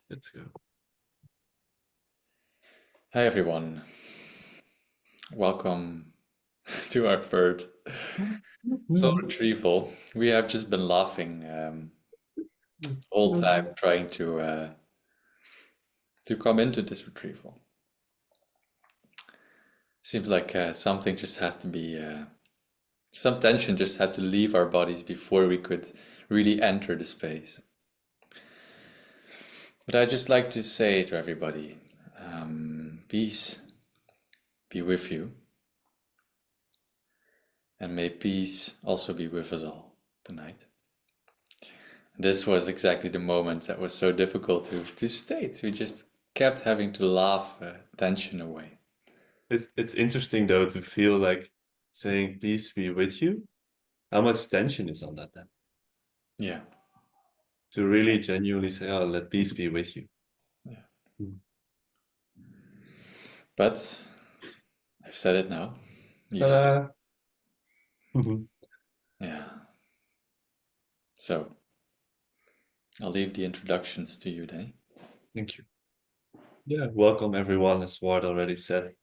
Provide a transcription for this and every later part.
Let's go. Hi everyone, welcome to our third soul retrieval. We have just been laughing all time trying to come into this retrieval. Seems like something just has to be some tension just had to leave our bodies before we could really enter the space. But I just like to say to everybody, peace be with you, and may peace also be with us all tonight. This was exactly the moment that was so difficult to state. We just kept having to laugh tension away. It's interesting though to feel like saying peace be with you. How much tension is on that then? Yeah, To really genuinely say, oh, let peace be with you. yeah. Mm. But I've said it now. You've said, Ta-da! Mhm. yeah. So I'll leave the introductions to you, Danny. Thank you. Yeah, welcome everyone, as Ward already said,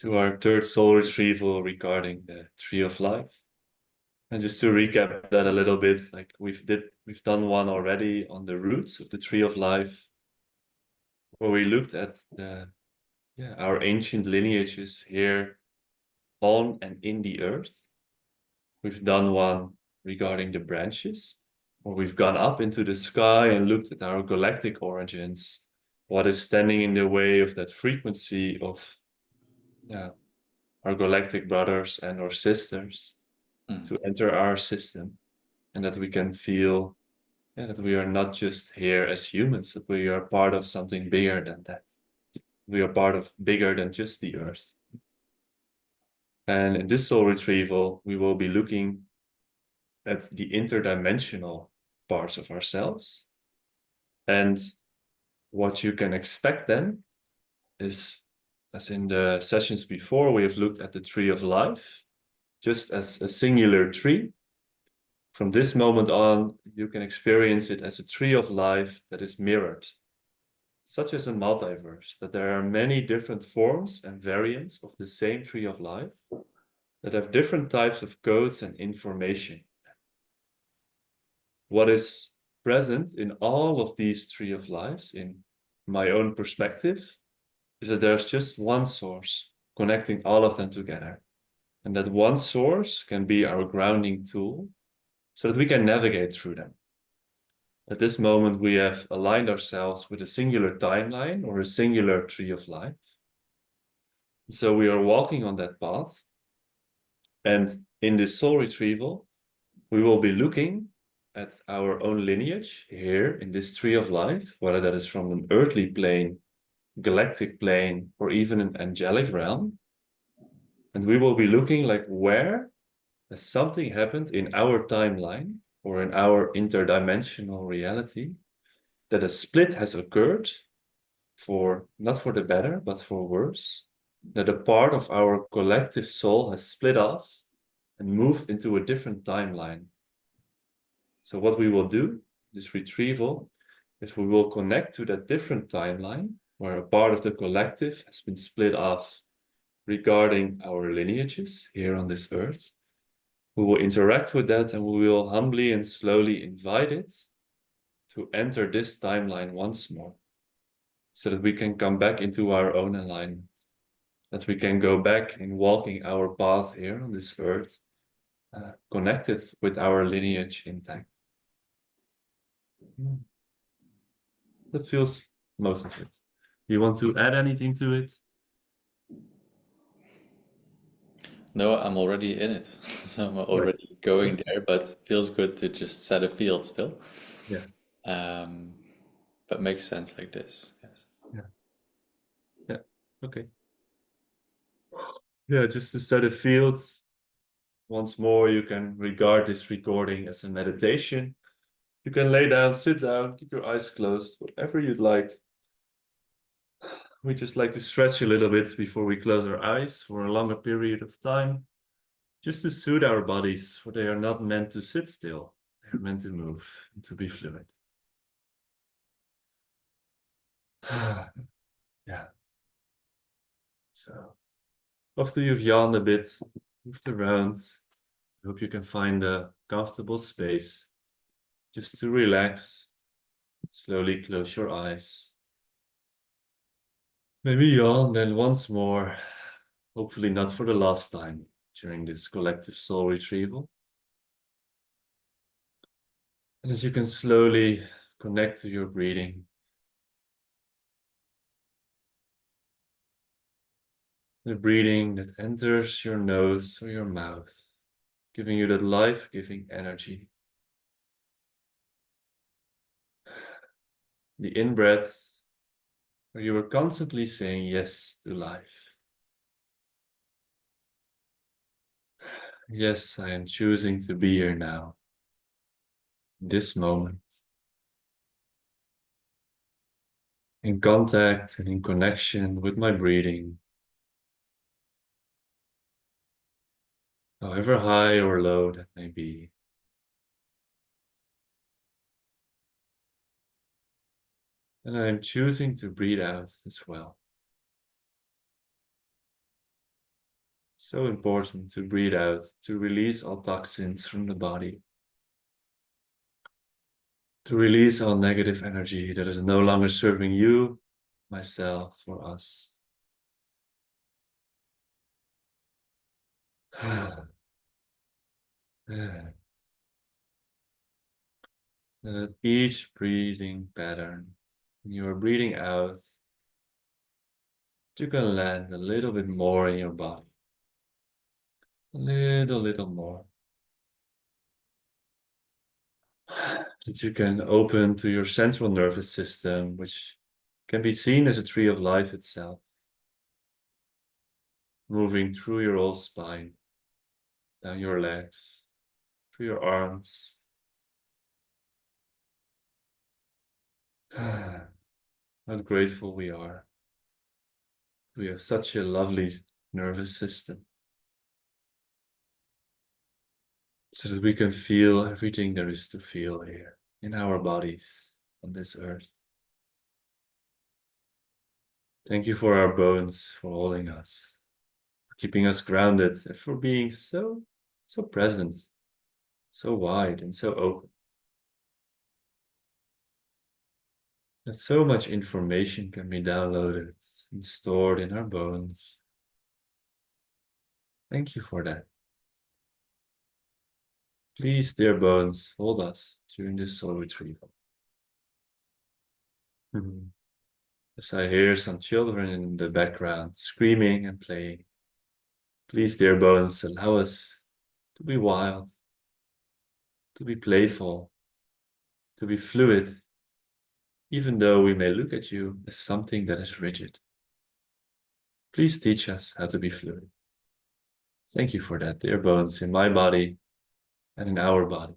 to our third soul retrieval regarding the Tree of Life. And just to recap that a little bit, like we've done one already on the roots of the Tree of Life, where we looked at our ancient lineages here on and in the earth. We've done one regarding the branches, or we've gone up into the sky and looked at our galactic origins, what is standing in the way of that frequency of our galactic brothers and our sisters Mm. to enter our system, and that we can feel that we are not just here as humans, that we are part of something bigger than that. We are part of bigger than just the earth. And in this soul retrieval, we will be looking at the interdimensional parts of ourselves. And what you can expect then is, as in the sessions before, we have looked at the tree of life just as a singular tree. From this moment on, you can experience it as a tree of life that is mirrored, such as a multiverse, that there are many different forms and variants of the same tree of life that have different types of codes and information. What is present in all of these tree of lives, in my own perspective, is that there's just one source connecting all of them together. And that one source can be our grounding tool so that we can navigate through them. At this moment, we have aligned ourselves with a singular timeline or a singular tree of life. So we are walking on that path. And in this soul retrieval, we will be looking at our own lineage here in this tree of life, whether that is from an earthly plane, galactic plane, or even an angelic realm. And we will be looking like where has something happened in our timeline or in our interdimensional reality that a split has occurred for not for the better, but for worse, that a part of our collective soul has split off and moved into a different timeline. So what we will do, this retrieval, is we will connect to that different timeline where a part of the collective has been split off regarding our lineages here on this earth. We will interact with that and we will humbly and slowly invite it to enter this timeline once more so that we can come back into our own alignment, that we can go back in walking our path here on this earth, connected with our lineage intact. That feels most of it. Do you want to add anything to it? No, I'm already in it. So I'm Right. already going there, but feels good to just set a field still. Yeah. Um, but makes sense like this. Yes. Yeah. Yeah. Okay. Yeah, just to set a field, once more, you can regard this recording as a meditation. You can lay down, sit down, keep your eyes closed, whatever you'd like. We just like to stretch a little bit before we close our eyes for a longer period of time, just to soothe our bodies, for they are not meant to sit still. They're meant to move and to be fluid. Yeah. So after you've yawned a bit, moved around, I hope you can find a comfortable space just to relax. Slowly close your eyes. Maybe yawn then once more. Hopefully not for the last time during this collective soul retrieval. And as you can slowly connect to your breathing, the breathing that enters your nose or your mouth, giving you that life-giving energy. The in-breath, where you are constantly saying yes to life. Yes, I am choosing to be here now, this moment, in contact and in connection with my breathing, however high or low that may be. And I am choosing to breathe out as well. So important to breathe out, to release all toxins from the body, to release all negative energy that is no longer serving you, myself, or us. And at each breathing pattern, when you are breathing out, you can land a little bit more in your body. A little more. That you can open to your central nervous system, which can be seen as a tree of life itself, moving through your whole spine, down your legs, through your arms. How grateful we are. We have such a lovely nervous system, so that we can feel everything there is to feel here in our bodies on this earth. Thank you for our bones, for holding us, for keeping us grounded, and for being so present, so wide and so open. That so much information can be downloaded and stored in our bones. Thank you for that. Please, dear bones, hold us during this soul retrieval. As I hear some children in the background screaming and playing, please, dear bones, allow us to be wild, to be playful, to be fluid, even though we may look at you as something that is rigid. Please teach us how to be fluid. Thank you for that, dear bones, in my body and in our bodies.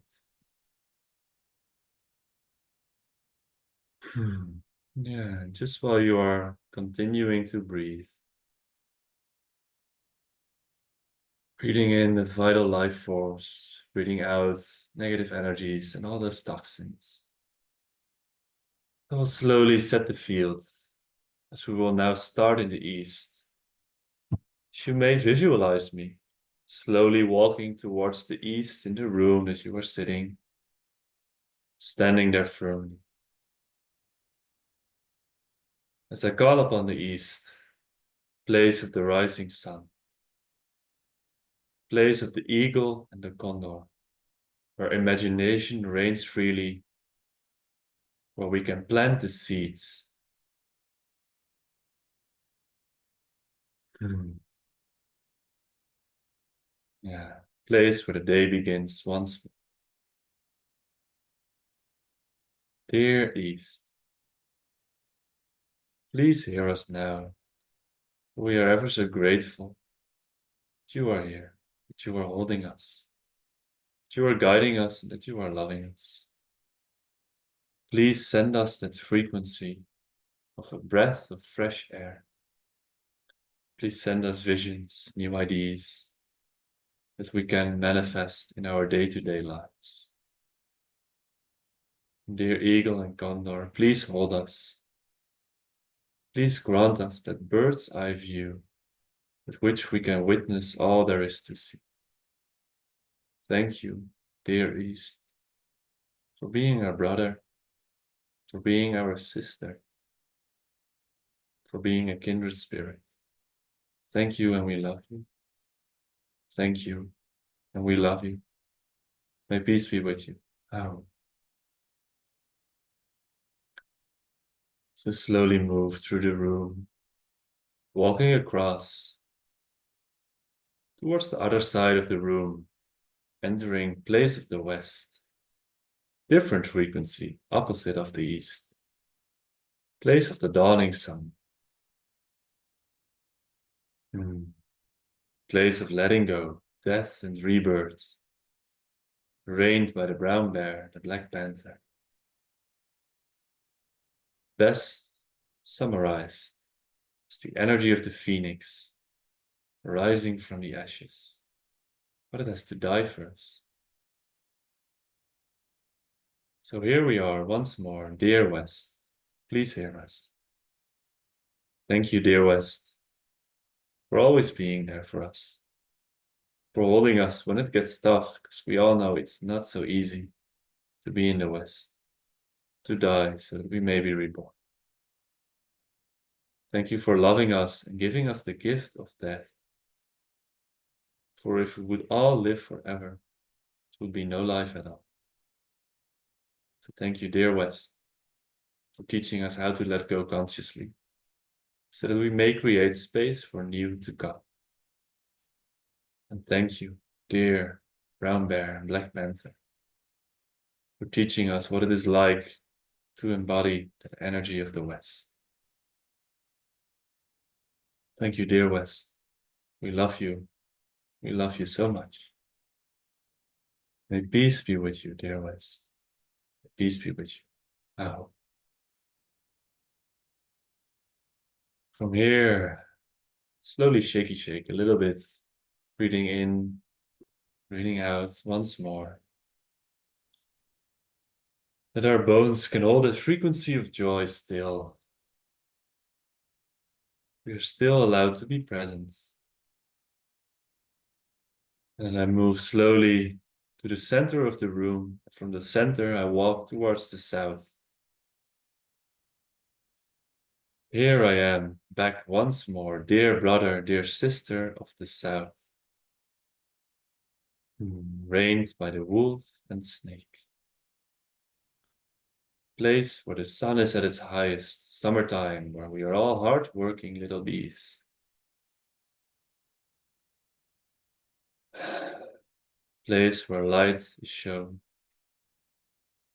Yeah, just while you are continuing to breathe, breathing in that vital life force, breathing out negative energies and all those toxins. I will slowly set the field, as we will now start in the east. You may visualize me slowly walking towards the east in the room that you are sitting, standing there firmly. As I call upon the east, place of the rising sun, place of the eagle and the condor, where imagination reigns freely, where we can plant the seeds. Yeah, place where the day begins once more. Dear East, please hear us now. We are ever so grateful that you are here, that you are holding us, that you are guiding us, and that you are loving us. Please send us that frequency of a breath of fresh air. Please send us visions, new ideas that we can manifest in our day-to-day lives. Dear Eagle and Condor, please hold us. Please grant us that bird's eye view with which we can witness all there is to see. Thank you, dear East, for being our brother, for being our sister, for being a kindred spirit. Thank you, and we love you. Thank you, and we love you. May peace be with you. Oh. So slowly move through the room, walking across towards the other side of the room, entering place of the west. Different frequency, opposite of the east. Place of the dawning sun. Place of letting go, death and rebirth. Reigned by the brown bear, the black panther. Best summarized as the energy of the phoenix, rising from the ashes. But it has to die first. So here we are once more, dear West. Please hear us. Thank you, dear West, for always being there for us. For holding us when it gets tough, because we all know it's not so easy to be in the West, to die so that we may be reborn. Thank you for loving us and giving us the gift of death. For if we would all live forever, it would be no life at all. So thank you, dear West, for teaching us how to let go consciously, so that we may create space for new to come. And thank you, dear brown bear and black panther, for teaching us what it is like to embody the energy of the West. Thank you, dear West. We love you. We love you so much. May peace be with you, dear West. May peace be with you. Now, from here, slowly shaky shake a little bit, breathing in, breathing out once more. That our bones can hold a frequency of joy still. We are still allowed to be present. And I move slowly to the center of the room. From the center, I walk towards the south. Here I am, back once more, dear brother, dear sister of the south. Reigned by the wolf and snake. Place where the sun is at its highest, summertime, where we are all hard-working little bees. Place where light is shown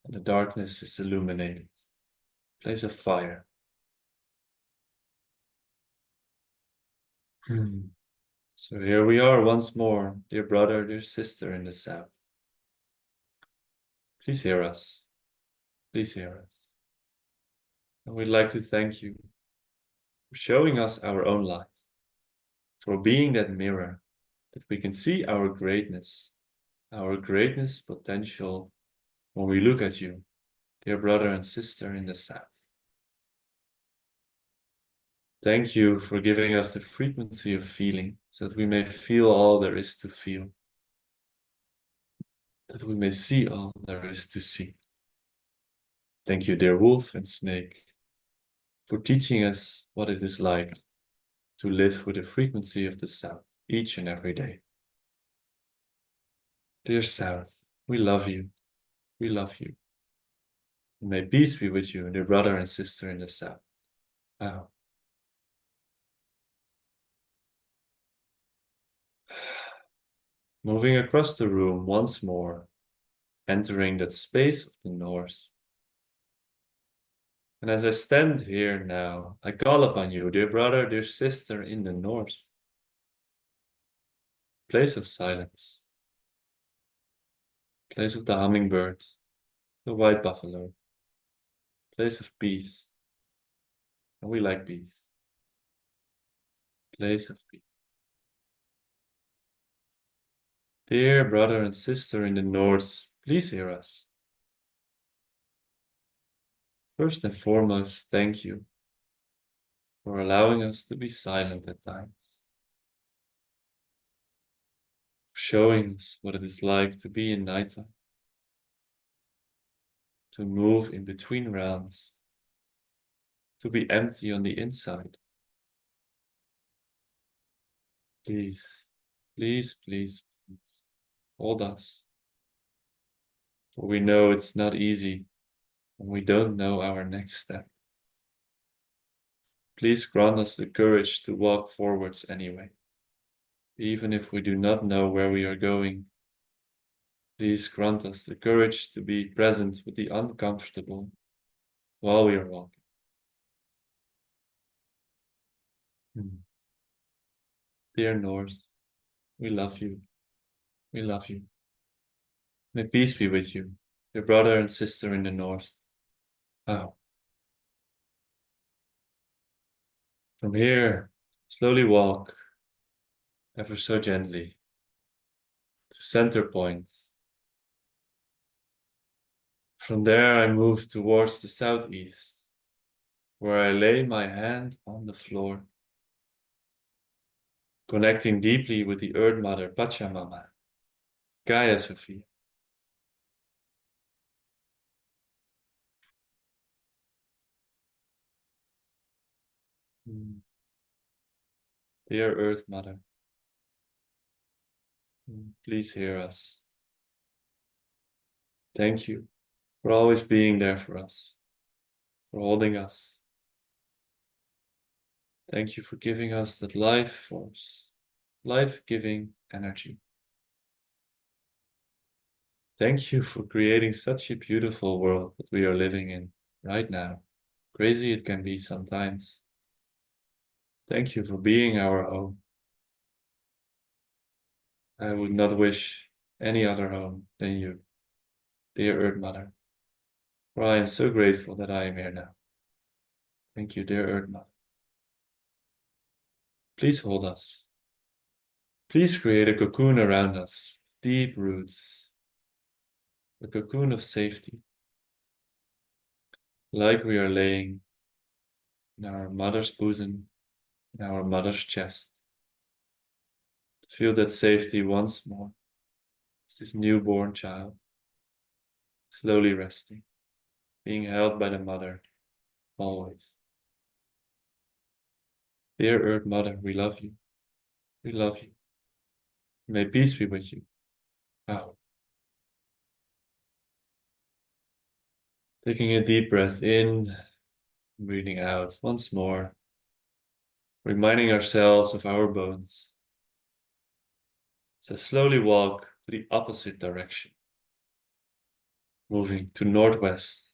and the darkness is illuminated. Place of fire. So here we are once more, dear brother, dear sister in the south. Please hear us. Please hear us. And we'd like to thank you for showing us our own light, for being that mirror that we can see our greatness potential when we look at you, dear brother and sister in the south. Thank you for giving us the frequency of feeling so that we may feel all there is to feel, that we may see all there is to see. Thank you, dear wolf and snake, for teaching us what it is like to live with the frequency of the south each and every day. Dear south, we love you. We love you. And may peace be with you, dear brother and sister in the south. Wow. Moving across the room once more, entering that space of the north. And as I stand here now, I call upon you, dear brother, dear sister in the north. Place of silence. Place of the hummingbird, the white buffalo. Place of peace. And we like peace. Place of peace. Dear brother and sister in the north, please hear us. First and foremost, thank you. for allowing us to be silent at times, showing us what it is like to be in nighttime, to move in between realms, to be empty on the inside. Please, please, please, please, hold us. For we know it's not easy, and we don't know our next step. Please grant us the courage to walk forwards anyway, even if we do not know where we are going. Please grant us the courage to be present with the uncomfortable while we are walking. Dear North, we love you. We love you. May peace be with you, your brother and sister in the North. Oh. From here, slowly walk, ever so gently, to center point. From there, I move towards the southeast, where I lay my hand on the floor, connecting deeply with the Earth Mother Pachamama, Gaia Sophia. Dear Earth Mother, please hear us. Thank you for always being there for us, for holding us. Thank you for giving us that life force, life-giving energy. Thank you for creating such a beautiful world that we are living in right now. Crazy it can be sometimes. Thank you for being our home. I would not wish any other home than you, dear Earth Mother. For I am so grateful that I am here now. Thank you, dear Earth Mother. Please hold us. Please create a cocoon around us, deep roots, a cocoon of safety, like we are laying in our mother's bosom, in our mother's chest. Feel that safety once more. It's this newborn child, slowly resting, being held by the mother, always. Dear Earth Mother, we love you. We love you. May peace be with you. Wow. Taking a deep breath in, breathing out once more, reminding ourselves of our bones. So slowly walk to the opposite direction, moving to northwest,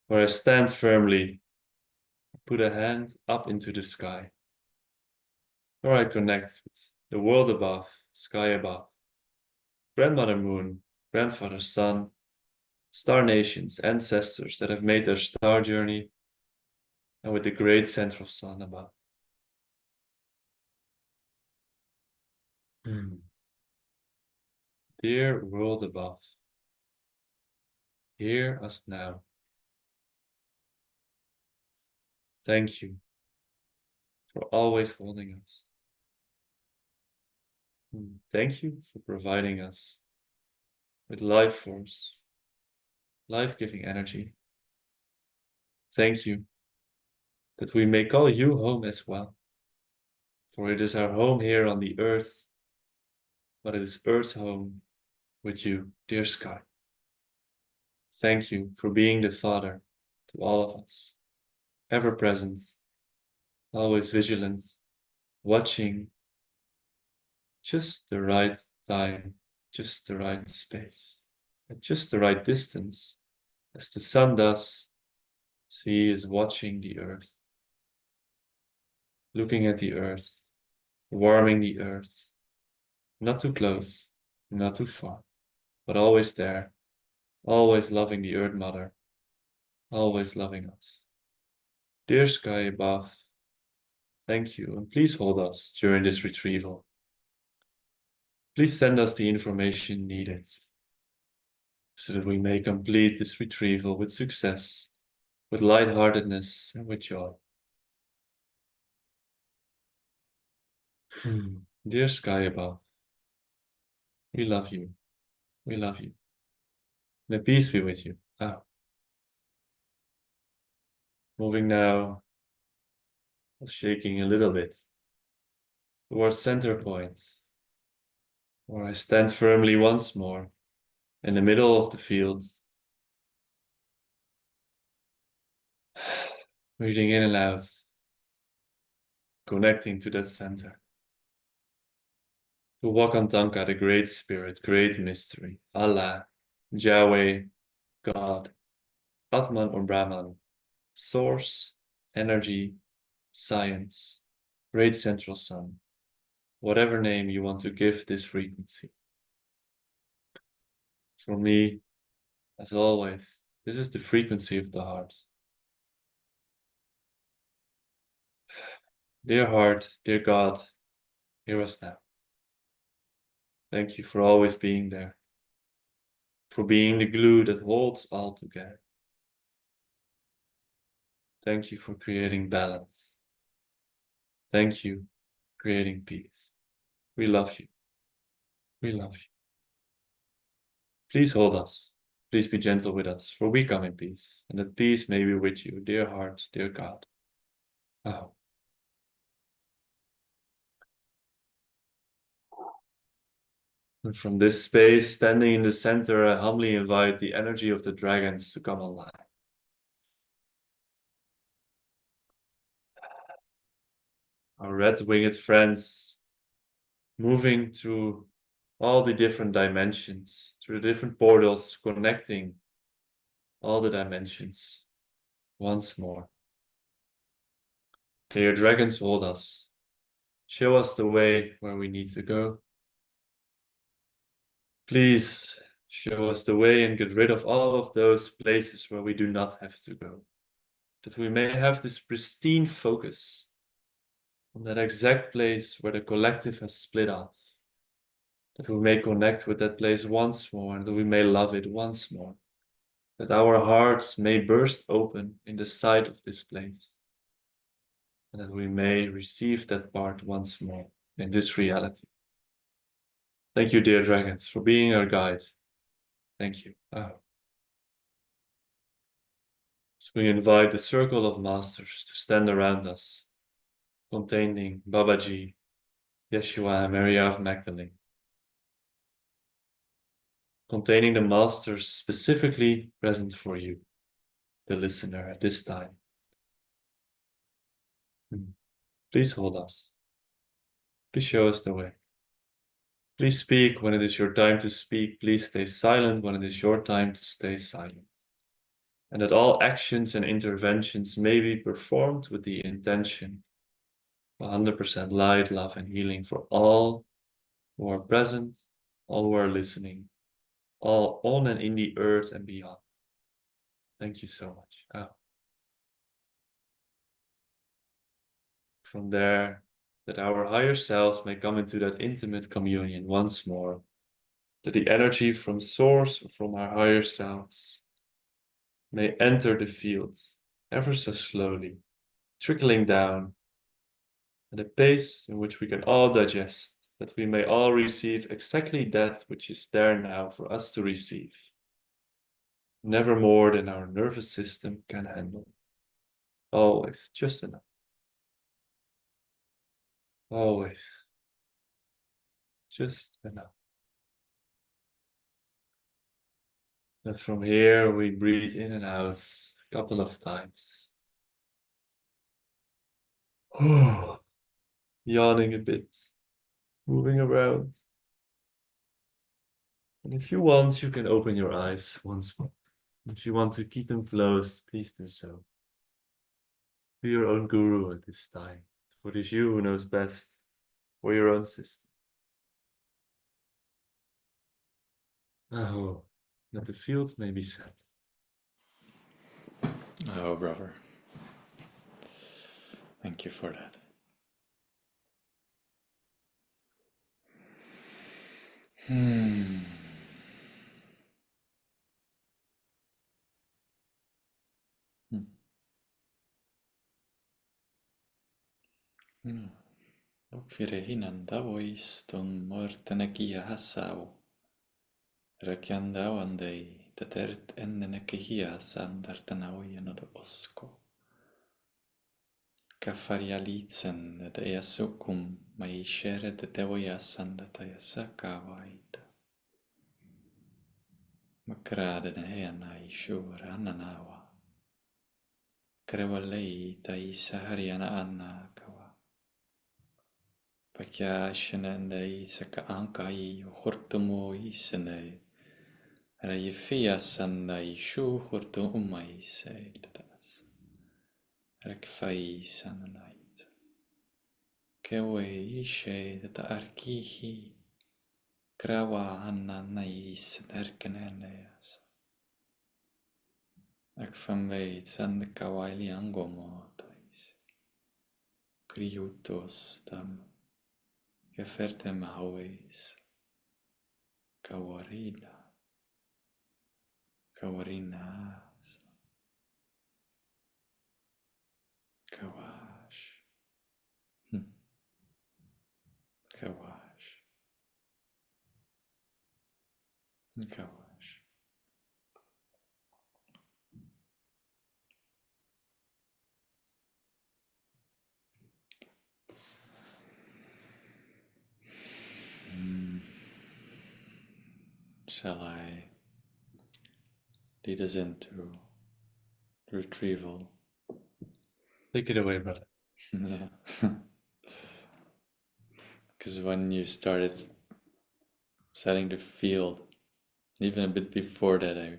where I stand firmly, put a hand up into the sky, where I connect with the world above, sky above, grandmother moon, grandfather sun, star nations, ancestors that have made their star journey, and with the great central sun above. Dear world above, hear us now. Thank you for always holding us. Thank you for providing us with life force, life-giving energy. Thank you that we may call you home as well, for it is our home here on the earth, but it is Earth's home with you, dear sky. Thank you for being the Father to all of us, ever present, always vigilant, watching, just the right time, just the right space, at just the right distance, as the sun does. He is watching the earth, looking at the earth, warming the earth, not too close, not too far, but always there, always loving the Earth Mother, always loving us. Dear sky above, thank you, and please hold us during this retrieval. Please send us the information needed so that we may complete this retrieval with success, with lightheartedness and with joy. Dear sky above, we love you. We love you. May peace be with you. Ah. Moving now, shaking a little bit towards center point, where I stand firmly once more in the middle of the field, breathing in and out, connecting to that center. To Wakantanka, the great spirit, great mystery, Allah, Yahweh, God, Atman or Brahman, source, energy, science, great central sun, whatever name you want to give this frequency. For me, as always, this is the frequency of the heart. Dear heart, dear God, hear us now. Thank you for always being there, for being the glue that holds all together. Thank you for creating balance. Thank you for creating peace. We love you. We love you. Please hold us. Please be gentle with us, for we come in peace, and that peace may be with you, dear heart, dear God. Oh. And from this space, standing in the center, I humbly invite the energy of the dragons to come online. Our red-winged friends moving through all the different dimensions, through the different portals, connecting all the dimensions once more. May your dragons hold us, show us the way where we need to go. Please show us the way and get rid of all of those places where we do not have to go, that we may have this pristine focus on that exact place where the collective has split off, that we may connect with that place once more, and that we may love it once more, that our hearts may burst open in the sight of this place, and that we may receive that part once more in this reality. Thank you, dear dragons, for being our guide. Thank you. So we invite the circle of masters to stand around us, containing Babaji, Yeshua, and Maria of Magdalene, containing the masters specifically present for you, the listener, at this time. Please hold us. Please show us the way. Please speak when it is your time to speak. Please stay silent when it is your time to stay silent. And that all actions and interventions may be performed with the intention of 100% light, love, and healing for all who are present, all who are listening, all on and in the earth and beyond. Thank you so much. From there, that our higher selves may come into that intimate communion once more, that the energy from source or from our higher selves may enter the field ever so slowly, trickling down at a pace in which we can all digest, that we may all receive exactly that which is there now for us to receive, never more than our nervous system can handle. Always just enough. Always just enough. That from here we breathe in and out a couple of times. Yawning a bit, moving around. And if you want, you can open your eyes once more. If you want to keep them closed, please do so. Be your own guru at this time, for it is you who knows best for your own system. Oh, that the field may be set. Oh, brother. Thank you for that. Okvirehinan davoiston mortenekia hassau. Rakjandauandei tatert ennenekihia sandartanaujanod osko. Kafarialitsen de easukum maishere de tevoyasandata yasakavaita. Makrade de heana ishura ananawa. Krewalei taisahariana annakawa. Pakyashanandai saka ankai hurtumo isene. Rayifia sandai shu hurtu umai se tatas. Rekfai sananait. Kewe ishe data arkihi. Krawa ananais derkeneneas. Ekfamveit sand kawaili angomotais. Kriutos tam. Gefertem haueis. Kawarina. Kawarinas. Kawash. Kawash. Kawash. Shall I lead us into retrieval? Take it away, brother. Yeah. Because when you started setting the field, even a bit before that, I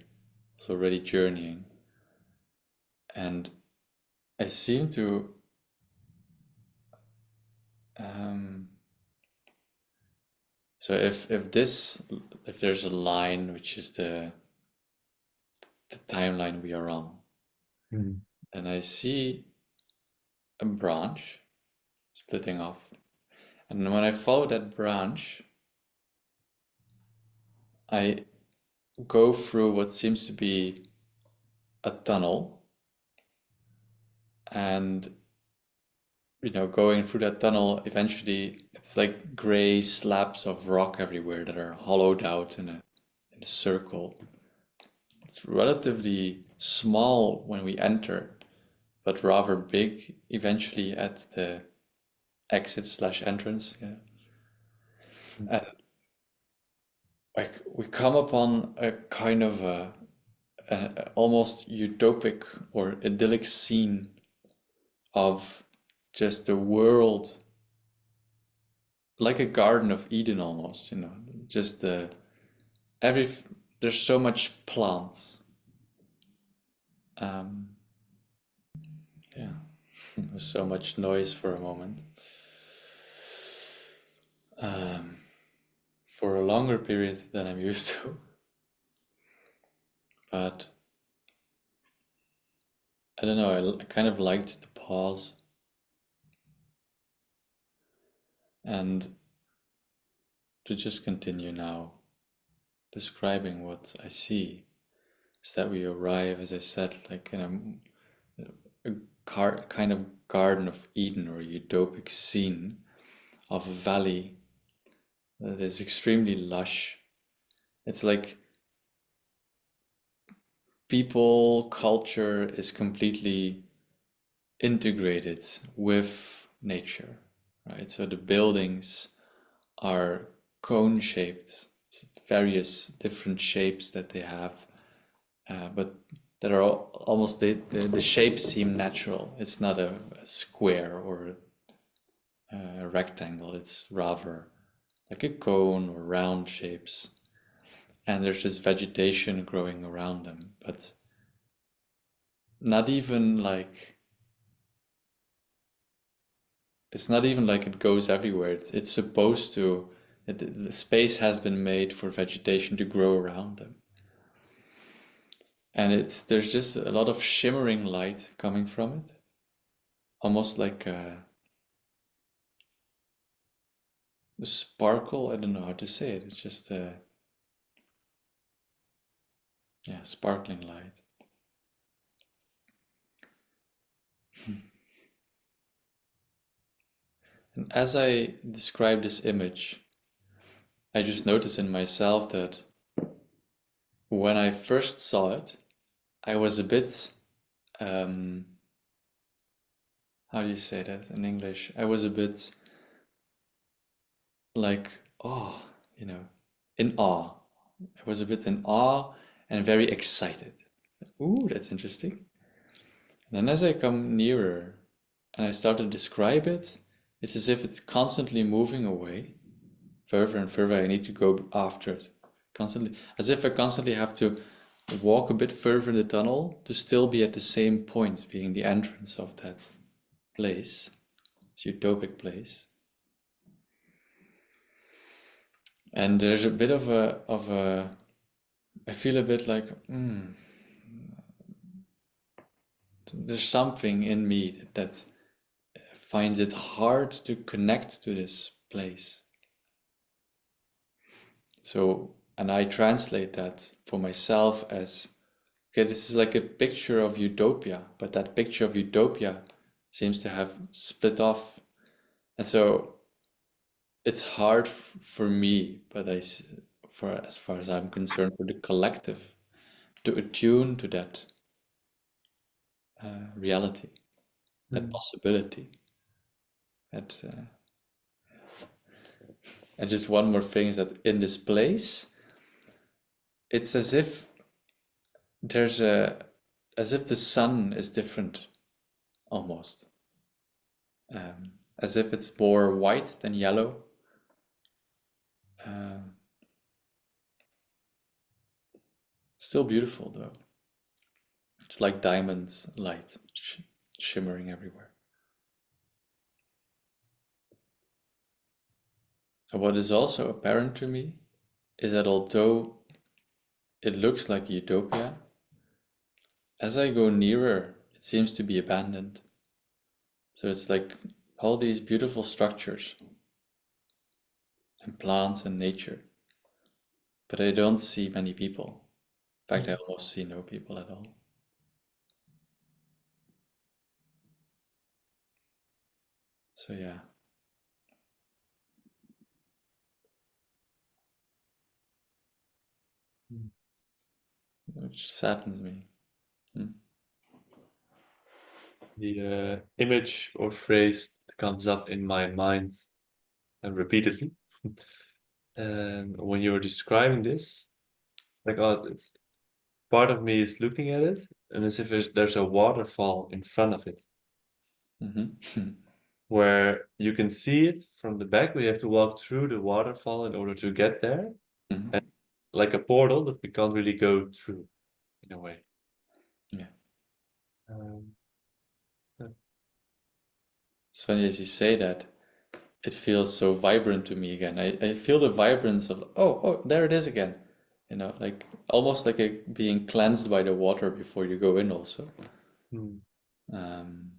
was already journeying. And I seem to so if there's a line which is the timeline we are on, and I see a branch splitting off, and when I follow that branch, I go through what seems to be a tunnel, and going through that tunnel, eventually it's like gray slabs of rock everywhere that are hollowed out in a circle. It's relatively small when we enter, but rather big eventually at the exit/entrance. Yeah. And like we come upon a kind of a almost utopic or idyllic scene of just the world, like a Garden of Eden almost, just there's so much plants. Yeah, there's so much noise for a moment. For a longer period than I'm used to. But I don't know, I kind of liked to pause and to just continue now describing what I see. Is that we arrive, as I said, like in a kind of Garden of Eden or utopic scene of a valley that is extremely lush. It's like people, culture is completely integrated with nature, right? So the buildings are cone shaped, various different shapes that they have, but that are almost the shapes seem natural. It's not a square or a rectangle. It's rather like a cone or round shapes, and there's this vegetation growing around them, but not even like it's not even like it goes everywhere. It's supposed to. The space has been made for vegetation to grow around them, and there's just a lot of shimmering light coming from it, almost like a sparkle. I don't know how to say it. It's just sparkling light. And as I describe this image, I just noticed in myself that when I first saw it, I was a bit, um, how do you say that in English? I was a bit like, oh, you know, in awe. I was a bit in awe and very excited. Ooh, that's interesting. And then as I come nearer and I start to describe it, it's as if it's constantly moving away, further and further. I need to go after it constantly, as if I constantly have to walk a bit further in the tunnel to still be at the same point, being the entrance of that place, this utopic place. And there's a bit of a I feel a bit like there's something in me that finds it hard to connect to this place. So, and I translate that for myself as, okay, this is like a picture of utopia, but that picture of utopia seems to have split off. And so it's hard for me, but for as far as I'm concerned, for the collective to attune to that reality, that possibility. That, and just one more thing is that in this place, it's as if there's as if the sun is different, almost. As if it's more white than yellow. Still beautiful though. It's like diamond light shimmering everywhere. And what is also apparent to me is that although it looks like utopia, as I go nearer, it seems to be abandoned. So it's like all these beautiful structures and plants and nature, but I don't see many people. In fact, I almost see no people at all. So yeah. Which saddens me. The image or phrase that comes up in my mind repeatedly. And when you were describing this, like, oh, it's, part of me is looking at it, and as if there's a waterfall in front of it, where you can see it from the back, but you have to walk through the waterfall in order to get there, and like a portal that we can't really go through, in a way. Yeah. Yeah. It's funny as you say that. It feels so vibrant to me again. I feel the vibrance of, oh, there it is again. You know, like almost like being cleansed by the water before you go in also. Um,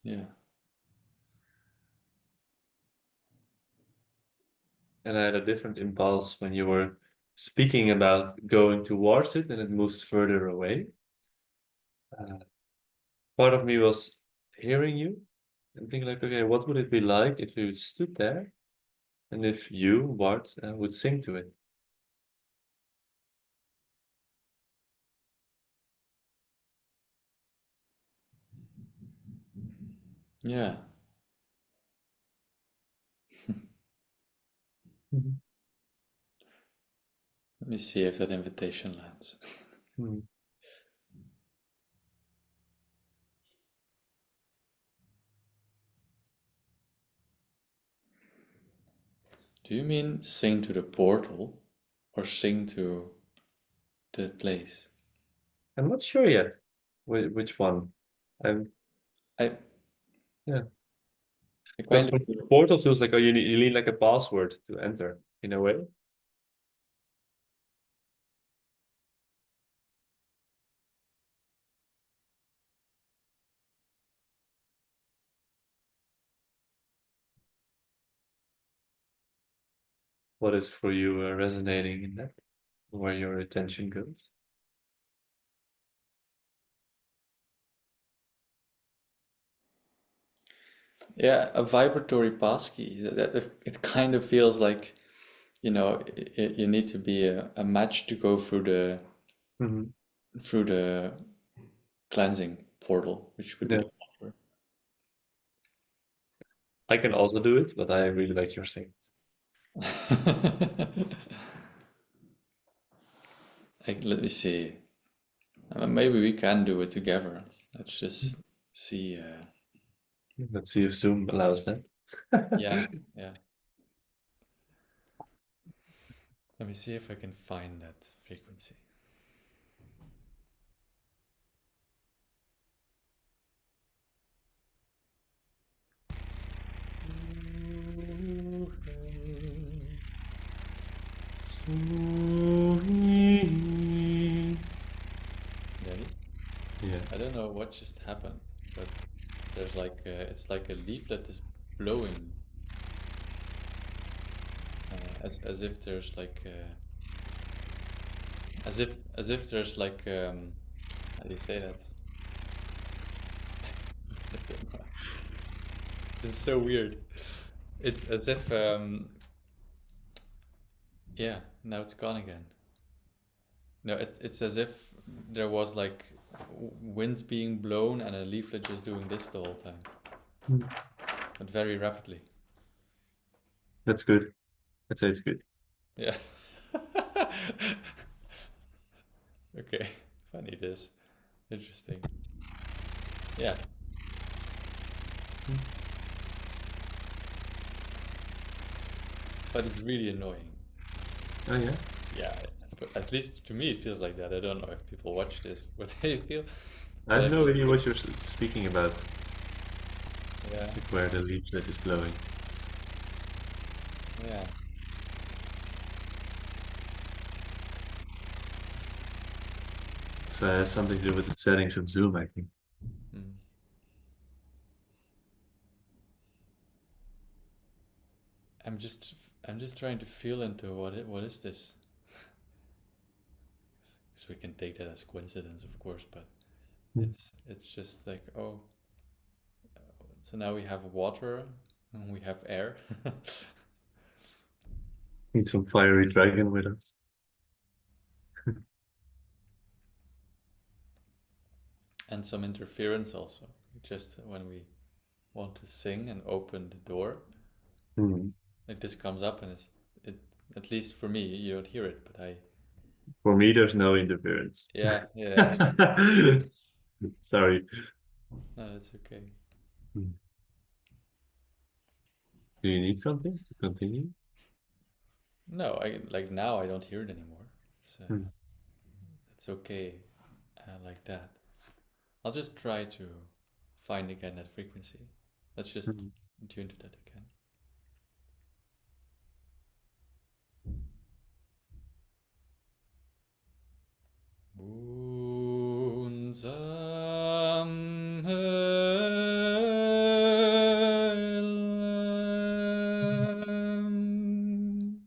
yeah. And I had a different impulse when you were speaking about going towards it and it moves further away. Part of me was hearing you and thinking like, okay, what would it be like if you stood there and if you, Bart, would sing to it? Yeah. Let me see if that invitation lands. Do you mean sing to the portal or sing to the place? I'm not sure yet which one. I'm, I yeah. kind Because of, the portal feels like, oh, you need like a password to enter in a way. What is for you resonating in that, where your attention goes? Yeah, a vibratory passkey. It kind of feels like, you need to be a match to go Mhm. through the cleansing portal, which could be Yeah, the water. I can also do it, but I really like your thing. Like, let me see. Maybe we can do it together. Let's just see. Let's see if Zoom allows that. Yeah, yeah. Let me see if I can find that frequency. Ready? Yeah. I don't know what just happened, but there's like it's like a leaflet is blowing, as if there's like as if there's like how do you say that? This is so weird. It's as if yeah, now it's gone again. No, it's as if there was like wind being blown and a leaflet just doing this the whole time, Mm. but very rapidly. That's good. I'd say it's good. Yeah. Okay. Funny this. Interesting. Yeah. Mm. But it's really annoying. Oh yeah. Yeah. But at least to me it feels like that. I don't know if people watch this, what they feel. I But have I no feel idea what you're speaking about, yeah. like where the leaflet is blowing. Yeah. It has something to do with the settings of Zoom, I think. Mm. I'm just I'm just trying to feel into what is this? Because we can take that as coincidence, of course, but Mm. it's just like, oh, so now we have water and we have air. Need some fiery dragon with us. And some interference also. Just when we want to sing and open the door, Mm. like this comes up and it at least for me, you don't hear it, but I For me, there's no interference. yeah, yeah. Sorry. No, that's okay. Mm. Do you need something to continue? No, I like now I don't hear it anymore. Mm. It's okay like that. I'll just try to find again that frequency. Let's just Mm. tune to that again. Unserem Helm,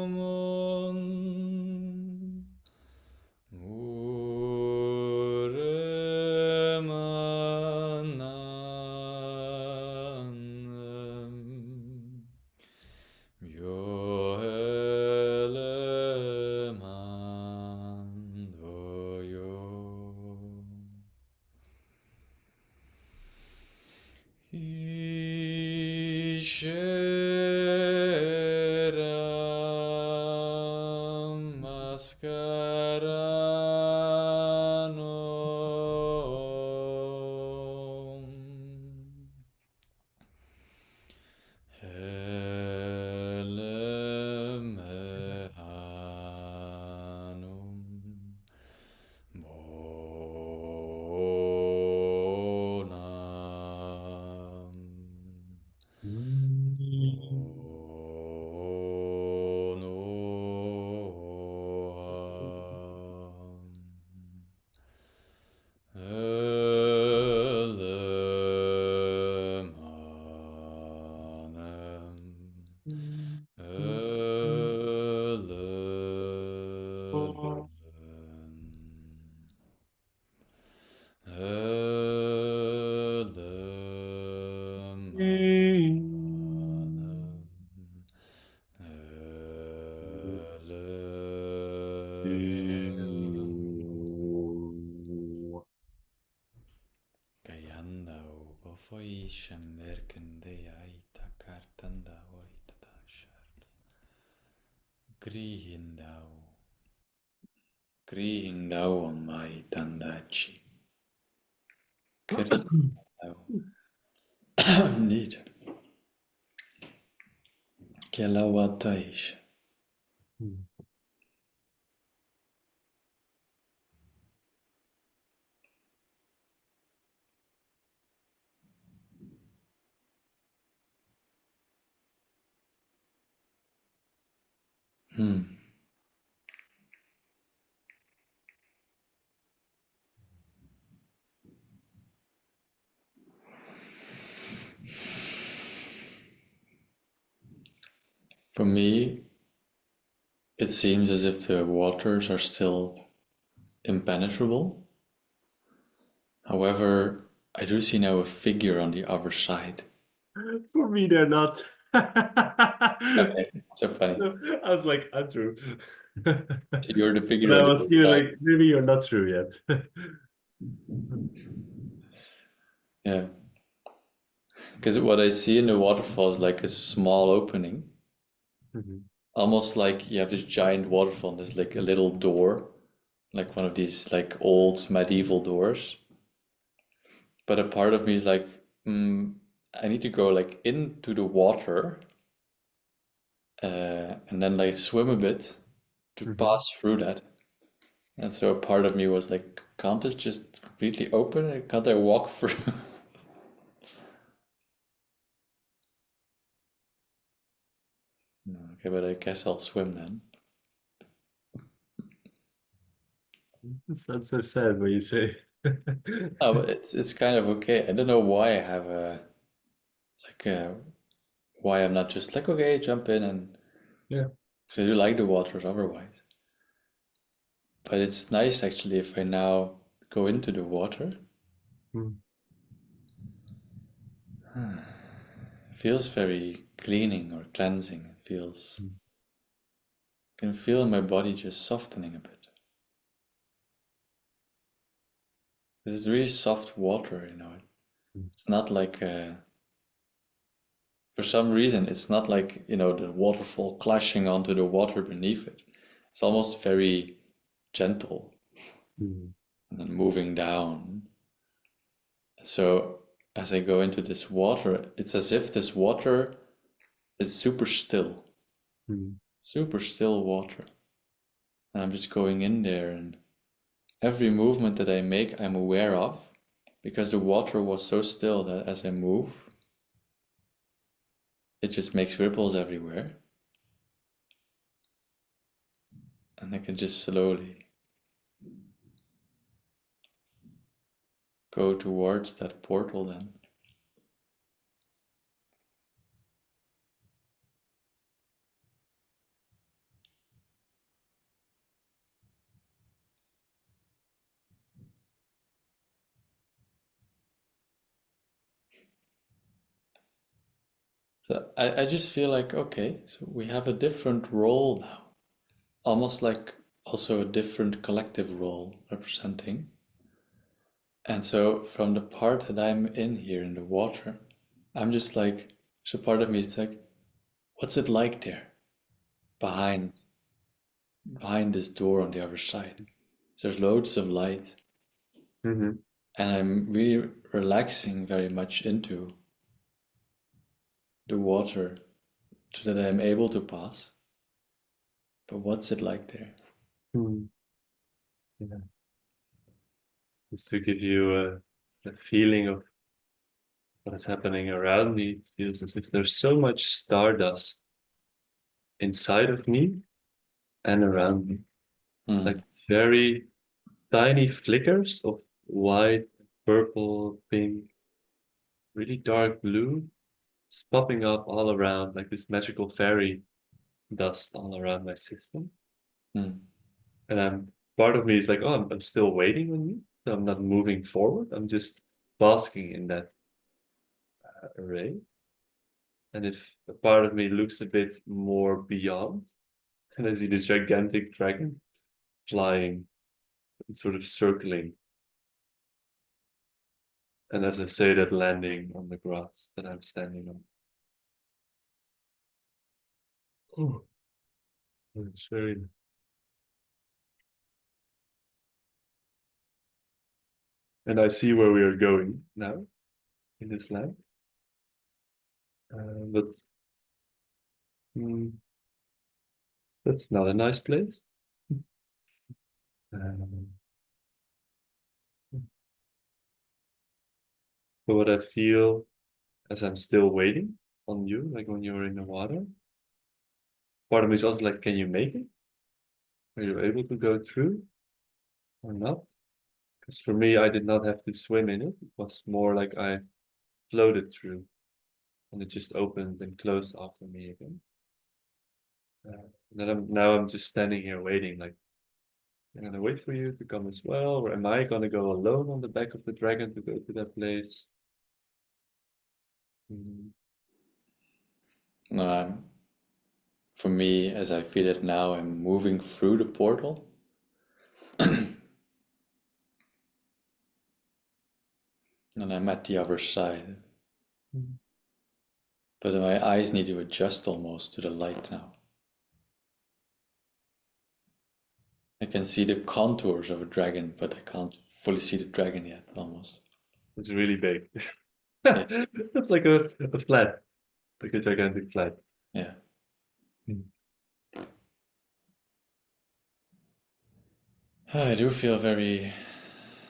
Murtanamon, Muremanam, Yoelemandoyo. Isheram maskaranom, helem ehanum, bonam. Mm. Mm. Isham Merkendeya Itakar Tanda Oitadashar Grihindao Mai Tandachi Grihindao Nid Kelawataish. For me, it seems as if the waters are still impenetrable. However, I do see now a figure on the other side. For me, they're not. Okay, so funny. I was like, Andrew. So you're the figure But I on the was other feeling side. like maybe you're not true yet. Yeah. Because what I see in the waterfall is like a small opening, almost like you have this giant waterfall and there's like a little door, like one of these like old medieval doors. But a part of me is like, I need to go like into the water and then like swim a bit to pass through that. And so a part of me was like, can't this just completely open? Can't I walk through? No, okay, but I guess I'll swim then. It sounds so sad when you say. Oh, but it's kind of okay. I don't know why I have a like why I'm not just like okay, jump in and Yeah. because I do like the waters otherwise. But it's nice actually if I now go into the water. It feels very cleaning or cleansing. It feels I can feel my body just softening a bit. This is really soft water, you know. It's not like for some reason it's not like, you know, the waterfall clashing onto the water beneath it. It's almost very gentle and then moving down. So as I go into this water, it's as if this water is super still water. And I'm just going in there, and every movement that I make, I'm aware of because the water was so still that as I move, it just makes ripples everywhere. And I can just slowly go towards that portal then. So I just feel like, okay, so we have a different role now. Almost like also a different collective role representing. And so from the part that I'm in here in the water, I'm just like, so part of me, it's like, what's it like there behind this door on the other side? There's loads of light. And I'm really relaxing very much into the water so that I'm able to pass. But what's it like there? Yeah. Just to give you a feeling of what is happening around me, it feels as if there's so much stardust inside of me and around me. Like very tiny flickers of white, purple, pink, really dark blue. It's popping up all around, like this magical fairy dust all around my system. And part of me is like, oh, I'm still waiting on you. So I'm not moving forward. I'm just basking in that array. And if a part of me looks a bit more beyond, and I see this gigantic dragon flying and sort of circling And as I say that, landing on the grass that I'm standing on. Oh, it's very. And I see where we are going now in this land. But that's not a nice place. Um, so what I feel as I'm still waiting on you, like when you're in the water, part of me is also like, can you make it? Are you able to go through or not? Because for me, I did not have to swim in it. It was more like I floated through and it just opened and closed after me again. Now I'm just standing here waiting, like, I'm gonna wait for you to come as well, or am I gonna go alone on the back of the dragon to go to that place? No, for me, as I feel it now, I'm moving through the portal. And I'm at the other side. But my eyes need to adjust almost to the light now. I can see the contours of a dragon, but I can't fully see the dragon yet, almost. It's really big. Yeah. It's like a flat, like a gigantic flat. Yeah. I do feel very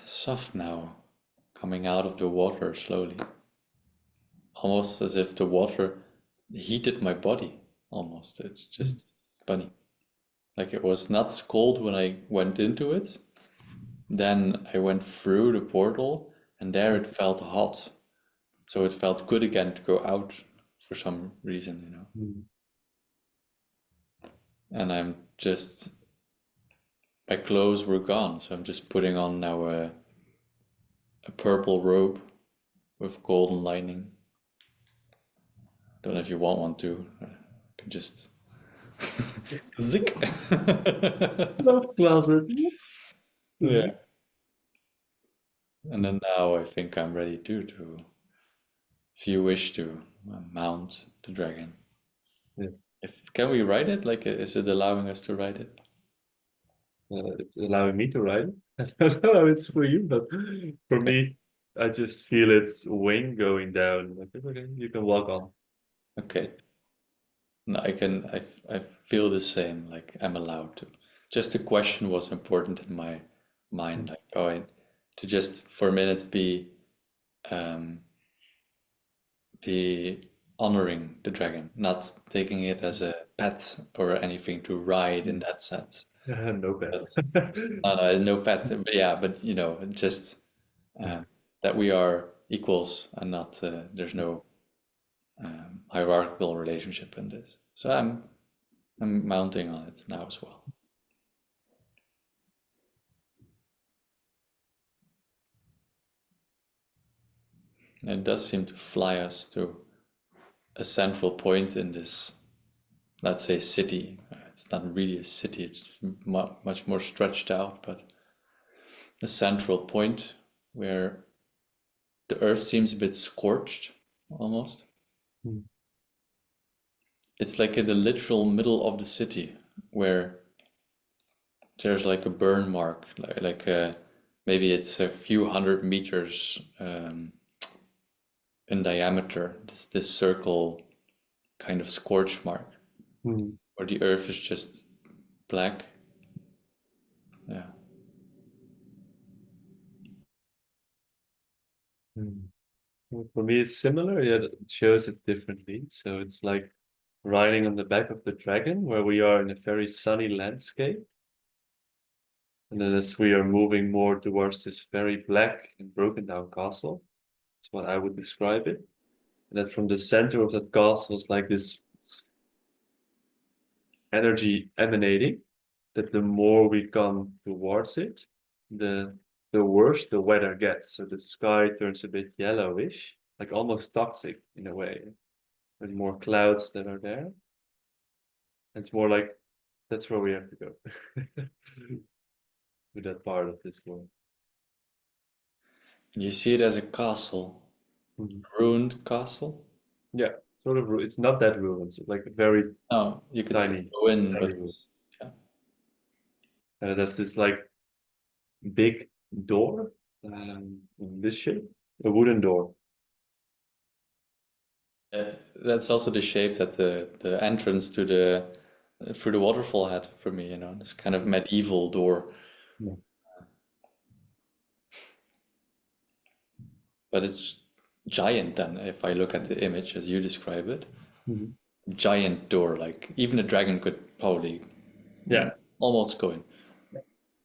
soft now, coming out of the water slowly. Almost as if the water heated my body, almost. It's just funny. Like it was not cold when I went into it. Then I went through the portal and there it felt hot. So it felt good again to go out for some reason, you know. And I'm just, my clothes were gone, so I'm just putting on now a purple robe with golden lining. Don't know if you want one to. I can just zick. Love closet. Yeah. And then now I think I'm ready to if you wish to mount the dragon. Yes. Can we ride it? Like, is it allowing us to ride it? It's allowing me to ride it. I don't know how it's for you, but for me, I just feel its wing going down. Like, okay, you can walk on. Okay. No, I feel the same, like I'm allowed to. Just the question was important in my mind, like, to just for a minute um, be honoring the dragon, not taking it as a pet or anything to ride in that sense. No bad. But no pet, but yeah, but you know, just that we are equals and not there's no hierarchical relationship in this. So I'm mounting on it now as well. And it does seem to fly us to a central point in this, let's say, city. It's not really a city, it's much more stretched out, but a central point where the earth seems a bit scorched almost. It's like in the literal middle of the city where there's like a burn mark, maybe it's a few hundred meters in diameter. This circle kind of scorch mark where the earth is just black. Yeah. For me, it's similar, yet it shows it differently. So it's like riding on the back of the dragon, where we are in a very sunny landscape. And then as we are moving more towards this very black and broken down castle, that's what I would describe it. And then from the center of that castle is like this energy emanating, that the more we come towards it, the worse the weather gets. So the sky turns a bit yellowish, like almost toxic in a way. There's more clouds that are there. It's more like that's where we have to go. To that part of this world. You see it as a castle, Mhm. ruined castle. Yeah, sort of. It's not that ruined. It's like very Oh, you could still tiny, go in, tiny but room. yeah. There's this like big door in this shape, a wooden door. That's also the shape that the entrance to the through the waterfall had for me, you know, this kind of medieval door. Yeah. But it's giant then, if I look at the image as you describe it. Mhm. Giant door, like even a dragon could probably Yeah, almost go in.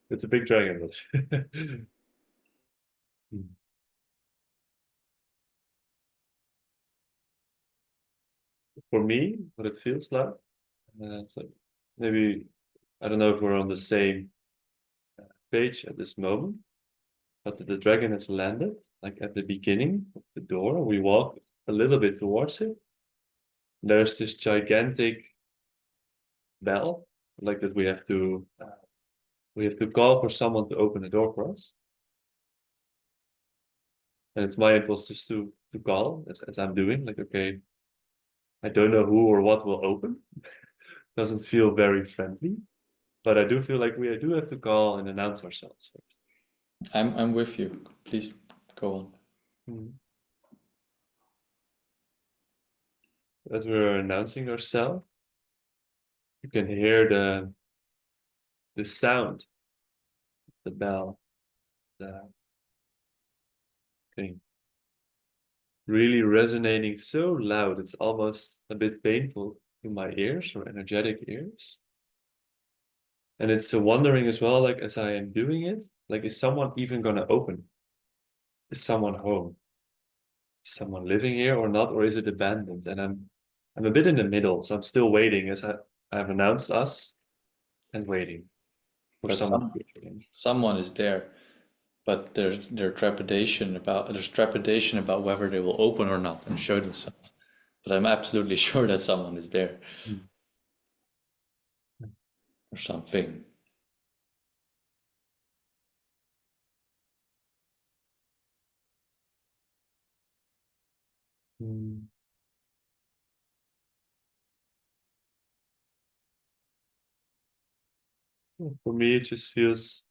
it's a big dragon. Mm. For me, what it feels like, it's like maybe I don't know if we're on the same page at this moment, but the dragon has landed, like at the beginning of the door. We walk a little bit towards it. There's this gigantic bell, like that we have to call for someone to open the door for us. And it's my impulse just to call as I'm doing, like, okay, I don't know who or what will open. Doesn't feel very friendly, but I do feel like we do have to call and announce ourselves. I'm with you. Please go on. Mhm. As we're announcing ourselves, you can hear the sound, the bell, the thing really resonating so loud it's almost a bit painful in my ears or energetic ears. And it's wondering as well, like as I am doing it, like is someone even gonna open? Is someone home? Is someone living here or not? Or is it abandoned? And I'm a bit in the middle, so I'm still waiting as I've announced us and waiting for But someone to get in. someone is there, but there's trepidation about whether they will open or not and show themselves. But I'm absolutely sure that someone is there Mm. or something. Mm. For me, it just feels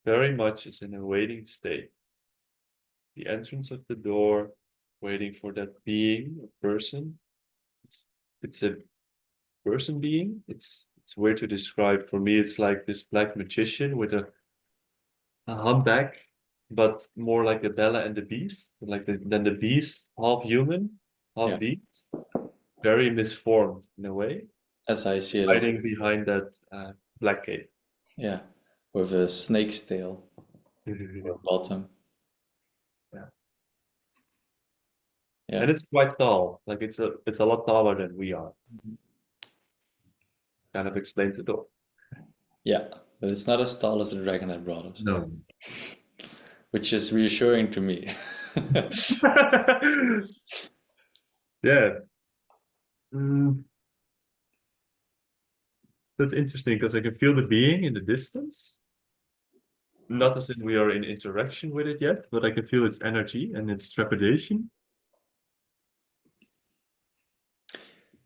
very much as in a waiting state. The entrance of the door, waiting for that being, a person. It's a person being. It's weird to describe. For me, it's like this black magician with a humpback, but more like the Bella and the Beast, like than the Beast, half human, Yeah, half beast, very misformed in a way, as I see it also. hiding behind that black cape. Yeah, with a snake's tail Yeah. or bottom. And Yeah, it's quite tall. Like it's a lot taller than we are. Kind of explains it all. yeah, but it's not as tall as the dragon that brought us, No. which is reassuring to me. Yeah. Mm, that's interesting because I can feel the being in the distance. Not as in we are in interaction with it yet, but I can feel its energy and its trepidation.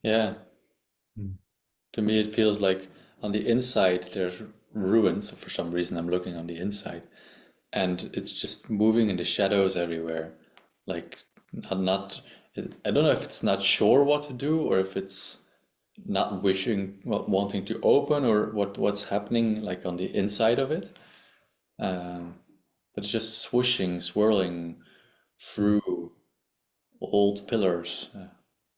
Yeah, Mm. to me it feels like on the inside there's ruins. For some reason I'm looking on the inside, and it's just moving in the shadows everywhere. Like not I don't know if it's not sure what to do or if it's not wishing, well, wanting to open, or what's happening like on the inside of it. Um, but it's just swooshing, swirling through old pillars.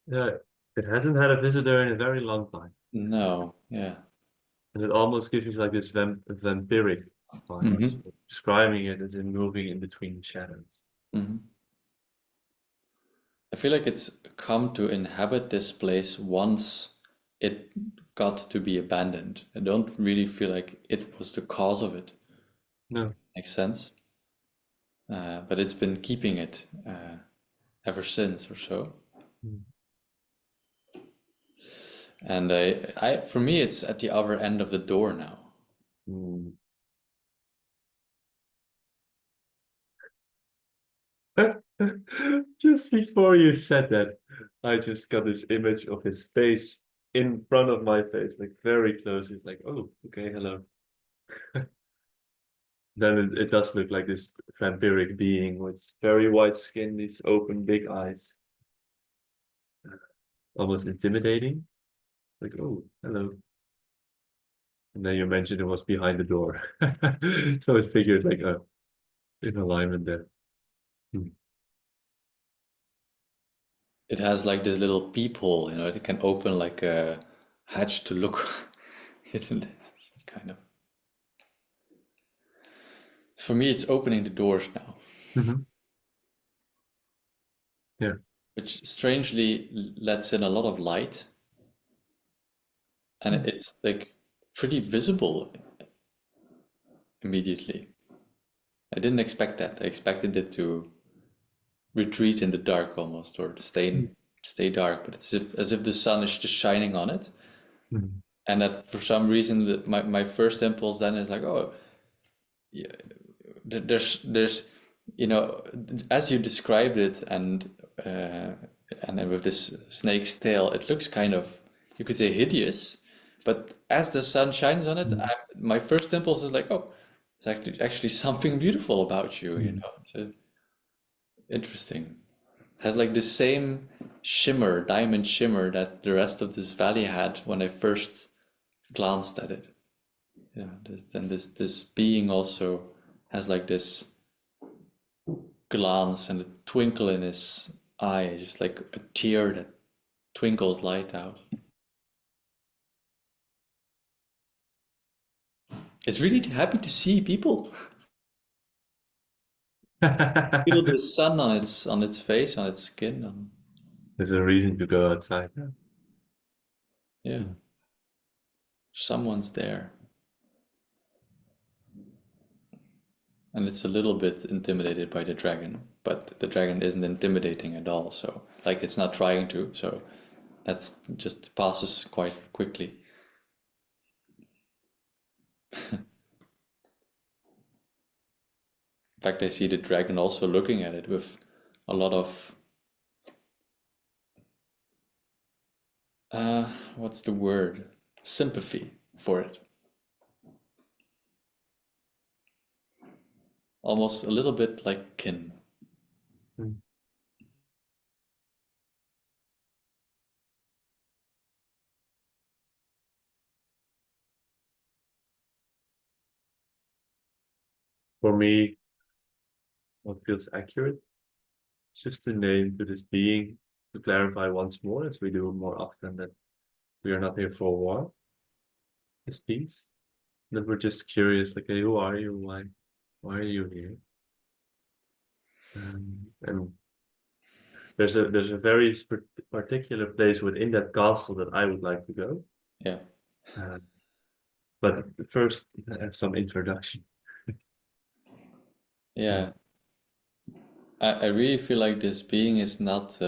Yeah, it hasn't had a visitor in a very long time. No, yeah. And it almost gives you like this vampiric vibe. Hmm. So describing it as in moving in between the shadows. Hmm. I feel like it's come to inhabit this place once it got to be abandoned. I don't really feel like it was the cause of it. No. Makes sense. But it's been keeping it ever since or so. Mm. And for me, it's at the other end of the door now. Mm. Just before you said that, I just got this image of his face in front of my face, like very close. It's like, oh, okay, hello. Then it does look like this vampiric being with very white skin, these open big eyes, almost intimidating. Like, oh, hello. And then you mentioned it was behind the door. So I figured like, in alignment there. Hmm. It has like this little peephole, you know, it can open like a hatch to look hidden, kind of. For me, it's opening the doors now, Mhm. Yeah. which strangely lets in a lot of light, and Hmm. it's like pretty visible immediately. I didn't expect that. I expected it to retreat in the dark almost, or to stay dark, but it's as if the sun is just shining on it. Hmm. And that for some reason, my first impulse then is like, oh, yeah, there's you know, as you described it, and then with this snake's tail, it looks kind of, you could say, hideous, but as the sun shines on it, Hmm. my first impulse is like, oh, it's actually something beautiful about you, you Hmm. know. It's interesting. Has like the same shimmer, diamond shimmer, that the rest of this valley had when I first glanced at it. Yeah, this being also has like this glance and a twinkle in his eye, just like a tear that twinkles light out. It's really happy to see people. Feel the sun on its face, on its skin. There's a reason to go outside. Yeah, Hmm. someone's there. And it's a little bit intimidated by the dragon, but the dragon isn't intimidating at all. So, like, it's not trying to. So, that's just passes quite quickly. In fact, I see the dragon also looking at it with a lot of, what's the word? Sympathy for it. Almost a little bit like kin. Hmm. For me, what feels accurate is just a name to this being to clarify once more, as we do more often, that we are not here for war, it's peace. That we're just curious, like, hey, who are you? Why are you here? And there's a very particular place within that castle that I would like to go. Yeah. Uh, but first, some introduction. Uh, Yeah. I really feel like this being is not,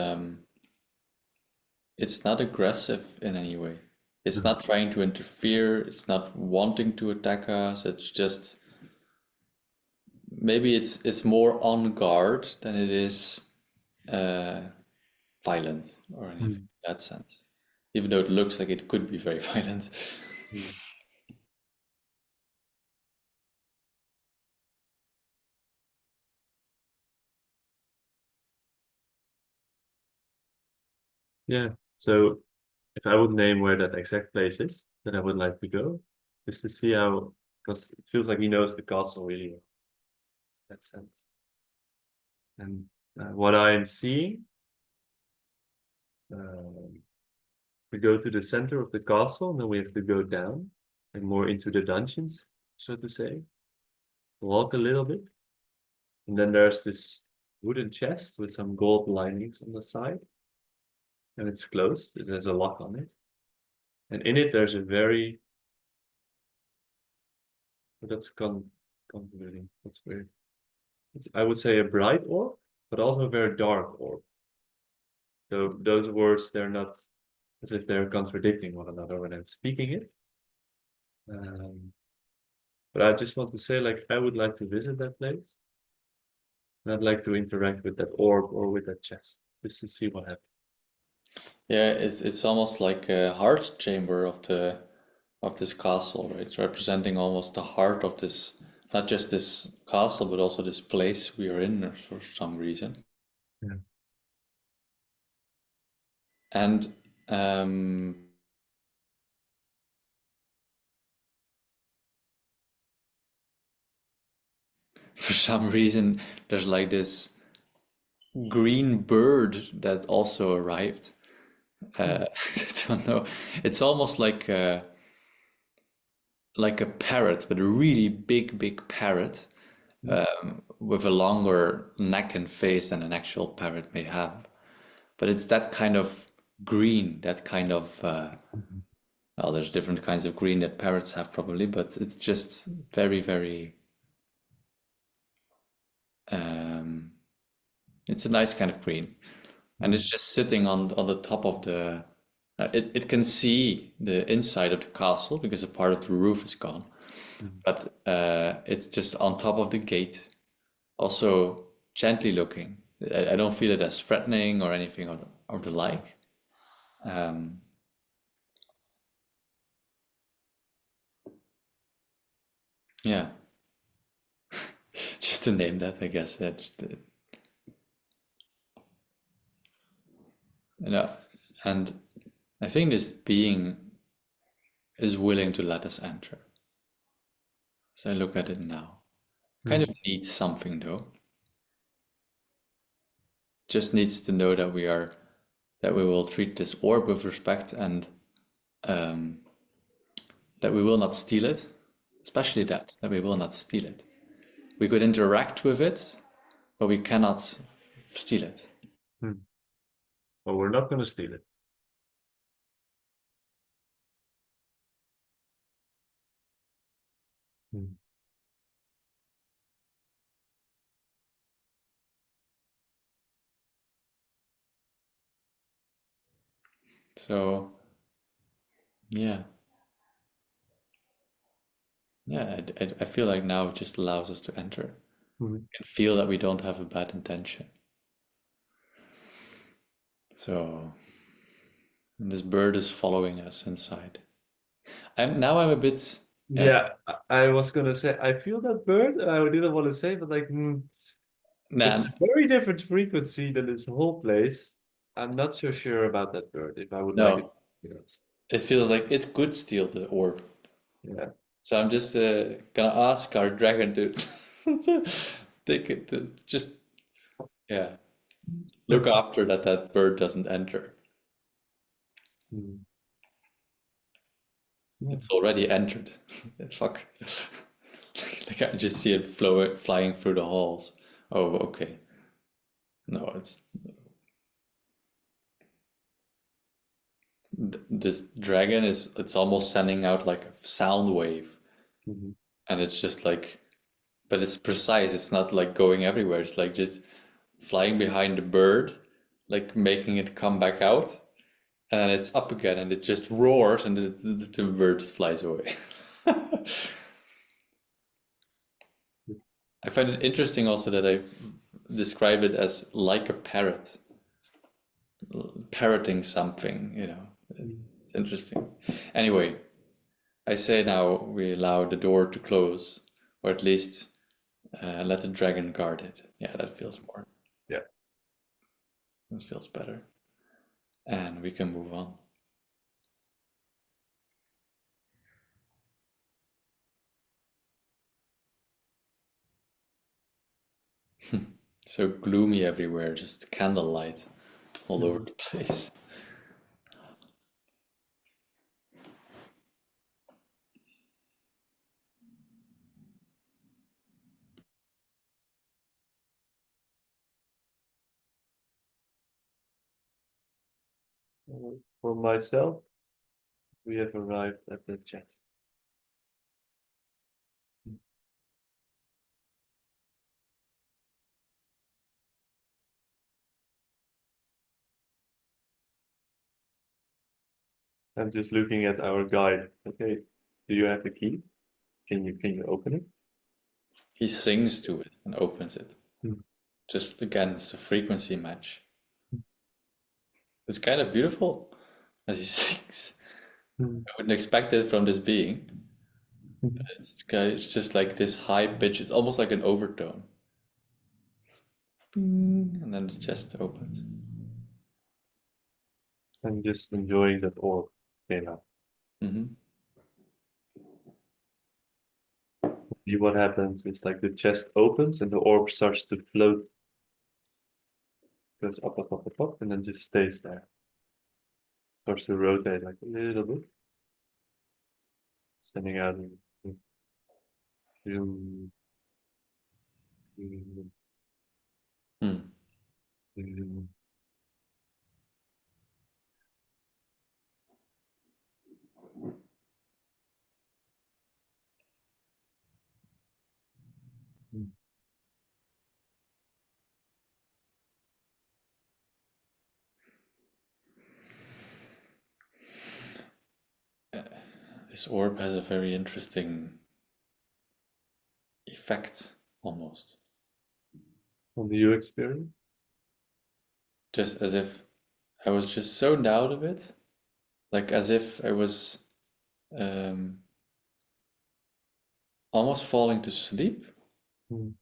it's not aggressive in any way. It's mm, not trying to interfere. It's not wanting to attack us. It's just, maybe it's more on guard than it is uh, violent or anything mm, in that sense. Even though it looks like it could be very violent. mm. Yeah. So if I would name where that exact place is that I would like to go, is to see how, because it feels like he knows the castle really well, in that sense. And what I am seeing, uh, we go to the center of the castle, and then we have to go down and more into the dungeons, so to say. Walk a little bit, and then there's this wooden chest with some gold linings on the side, and it's closed. There's a lock on it, and in it there's a very, that's convoluting. That's weird. I would say a bright orb, but also a very dark orb. So those words, they're not as if they're contradicting one another when I'm speaking it. Um, but I just want to say, like, I would like to visit that place. And I'd like to interact with that orb or with that chest, just to see what happens. Yeah, it's almost like a heart chamber of this castle, right? Representing almost the heart of this, not just this castle, but also this place we are in for some reason. Yeah. And um, for some reason, there's like this green bird that also arrived. I don't know. It's almost like a parrot, but a really big parrot with a longer neck and face than an actual parrot may have. But it's that kind of green, that kind of Mhm. well, there's different kinds of green that parrots have probably, but it's just very um, it's a nice kind of green, and it's just sitting on the top of the. It can see the inside of the castle because a part of the roof is gone, Mhm. but it's just on top of the gate, also gently looking. I don't feel it as threatening or anything or the like. Um, yeah, just to name that, I guess that you know, and I think this being is willing to let us enter. So I look at it now. Kind of Mhm. needs something though. Just needs to know that we will treat this orb with respect and um, that we will not steal it. Especially that we will not steal it. We could interact with it, but we cannot steal it. Mhm. Well, we're not going to steal it. Mhm. So yeah, yeah. I feel like now it just allows us to enter Mhm. and feel that we don't have a bad intention. So and this bird is following us inside. I'm a bit uh, Yeah, I was going to say, I feel that bird. I didn't want to say, but like, it's a man. very different frequency than this whole place. I'm not so sure about that bird, if I would like it. No, Yes. it feels like it could steal the orb. Yeah. So I'm just gonna ask our dragon to take it, to just yeah, look after that bird doesn't enter. Mm. Yeah. It's already entered. Fuck. Like I just see it flying through the halls. Oh, okay. No, this dragon it's almost sending out like a sound wave, Mhm. and it's just like, but it's precise. It's not like going everywhere. It's like just flying behind the bird, like making it come back out, and then it's up again, and it just roars, and the bird flies away. I find it interesting also that I describe it as like a parrot, parroting something, Mm. It's interesting. Anyway, I say now we allow the door to close, or at least let the dragon guard it. Yeah, Yeah. that feels better. And we can move on. So gloomy everywhere, just candlelight all over Mhm. the place. For myself, we have arrived at the chest. I'm just looking at our guide. Okay, do you have the key? Can you open it? He sings to it and opens it. Mm. Just again, it's a frequency match. It's kind of beautiful as he sings. I wouldn't expect it from this being. It's just like this high pitch. It's almost like an overtone. And then the chest opens. I'm just enjoying that orb. Yeah. Mm-hmm. What happens is like the chest opens and the orb starts to float. Goes up, up, up, up, up, and then just stays there. Starts to rotate like a little bit. Standing out and zoom, zoom, Mm. zoom. This orb has a very interesting effect, almost. What do you experience? Just as if I was just zoned out of it. Like as if I was um, almost falling to sleep. Mm.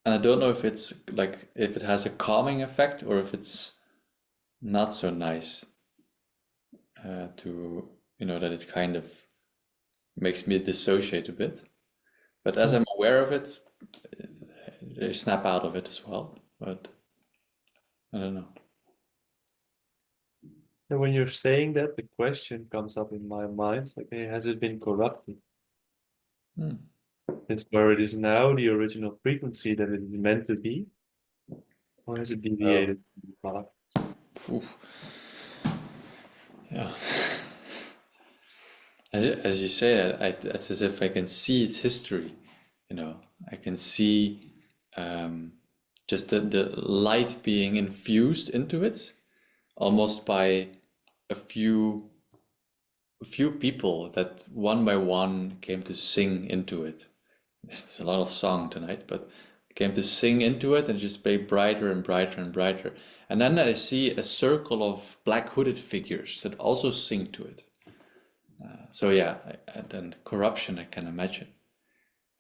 And I don't know if it's like, if it has a calming effect or if it's not so nice to, that it kind of makes me dissociate a bit. But as I'm aware of it, I snap out of it as well. But I don't know. And when you're saying that, the question comes up in my mind, it's like, hey, has it been corrupted? Hmm. Is where it is now the original frequency that it is meant to be? Or has it deviated from the path? Oof. Yeah. As you say that, it's as if I can see its history. I can see just the light being infused into it, almost by a few people that one by one came to sing into it. It's a lot of song tonight, but came to sing into it and just made brighter and brighter and brighter. And then I see a circle of black hooded figures that also sing to it. So yeah, and then corruption I can imagine.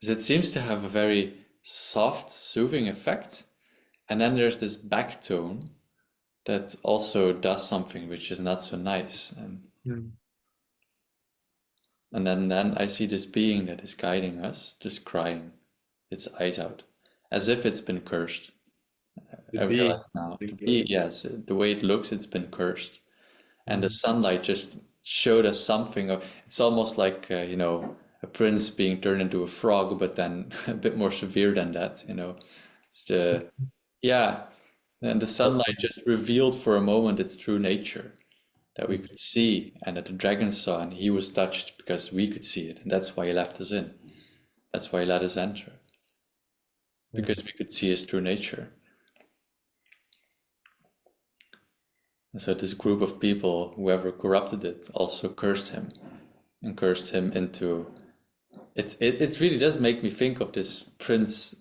Because it seems to have a very soft, soothing effect. And then there's this backtone that also does something which is not so nice. And then I see this being that is guiding us, just crying its eyes out, as if it's been cursed. The I being. realize now, yes, the way it looks, it's been cursed. And the sunlight just showed us something of, it's almost like, a prince being turned into a frog, but then a bit more severe than that, It's yeah. And the sunlight just revealed for a moment its true nature that we could see and that the dragon saw, and he was touched because we could see it. And that's why he left us in. That's why he let us enter, because we could see his true nature. And so this group of people, whoever corrupted it, also cursed him and cursed him into it. It really does make me think of this prince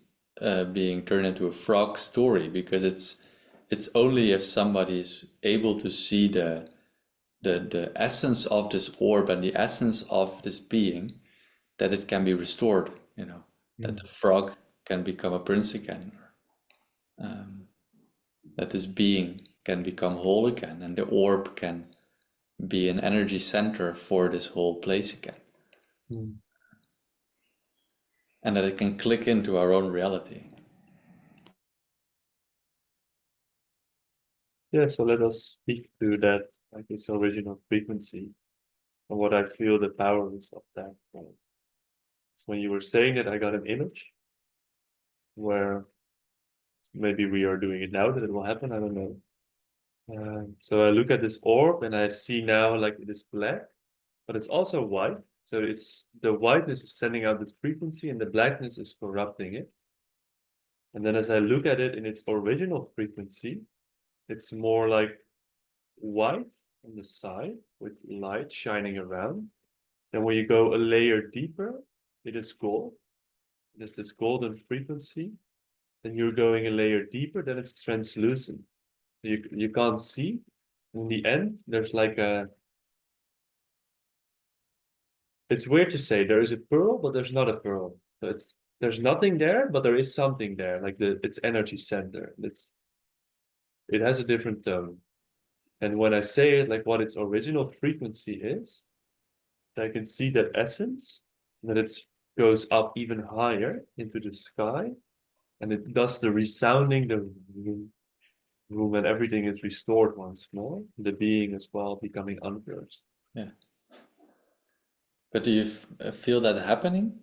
being turned into a frog story, because it's only if somebody's able to see the essence of this orb and the essence of this being that it can be restored, that the frog can become a prince again, that this being can become whole again, and the orb can be an energy center for this whole place again, and that it can click into our own reality. Yeah, so let us speak to that, like its original frequency, and what I feel the power is of that. So when you were saying that, I got an image where maybe we are doing it now that it will happen. I don't know. So I look at this orb and I see now like it is black, but it's also white. So it's the whiteness is sending out the frequency and the blackness is corrupting it. And then as I look at it in its original frequency, it's more like white on the side with light shining around. Then when you go a layer deeper, it is gold. It is this golden frequency. then you're going a layer deeper, then it's translucent. You can't see. In the end, there's like it's weird to say there is a pearl, but there's not a pearl. So there's nothing there, but there is something there, like its energy center. It has a different tone. And when I say it, like what its original frequency is, I can see that essence, that it goes up even higher into the sky, and it does the resounding, the room, and everything is restored once more. The being as well becoming unversed. Yeah. But do you feel that happening?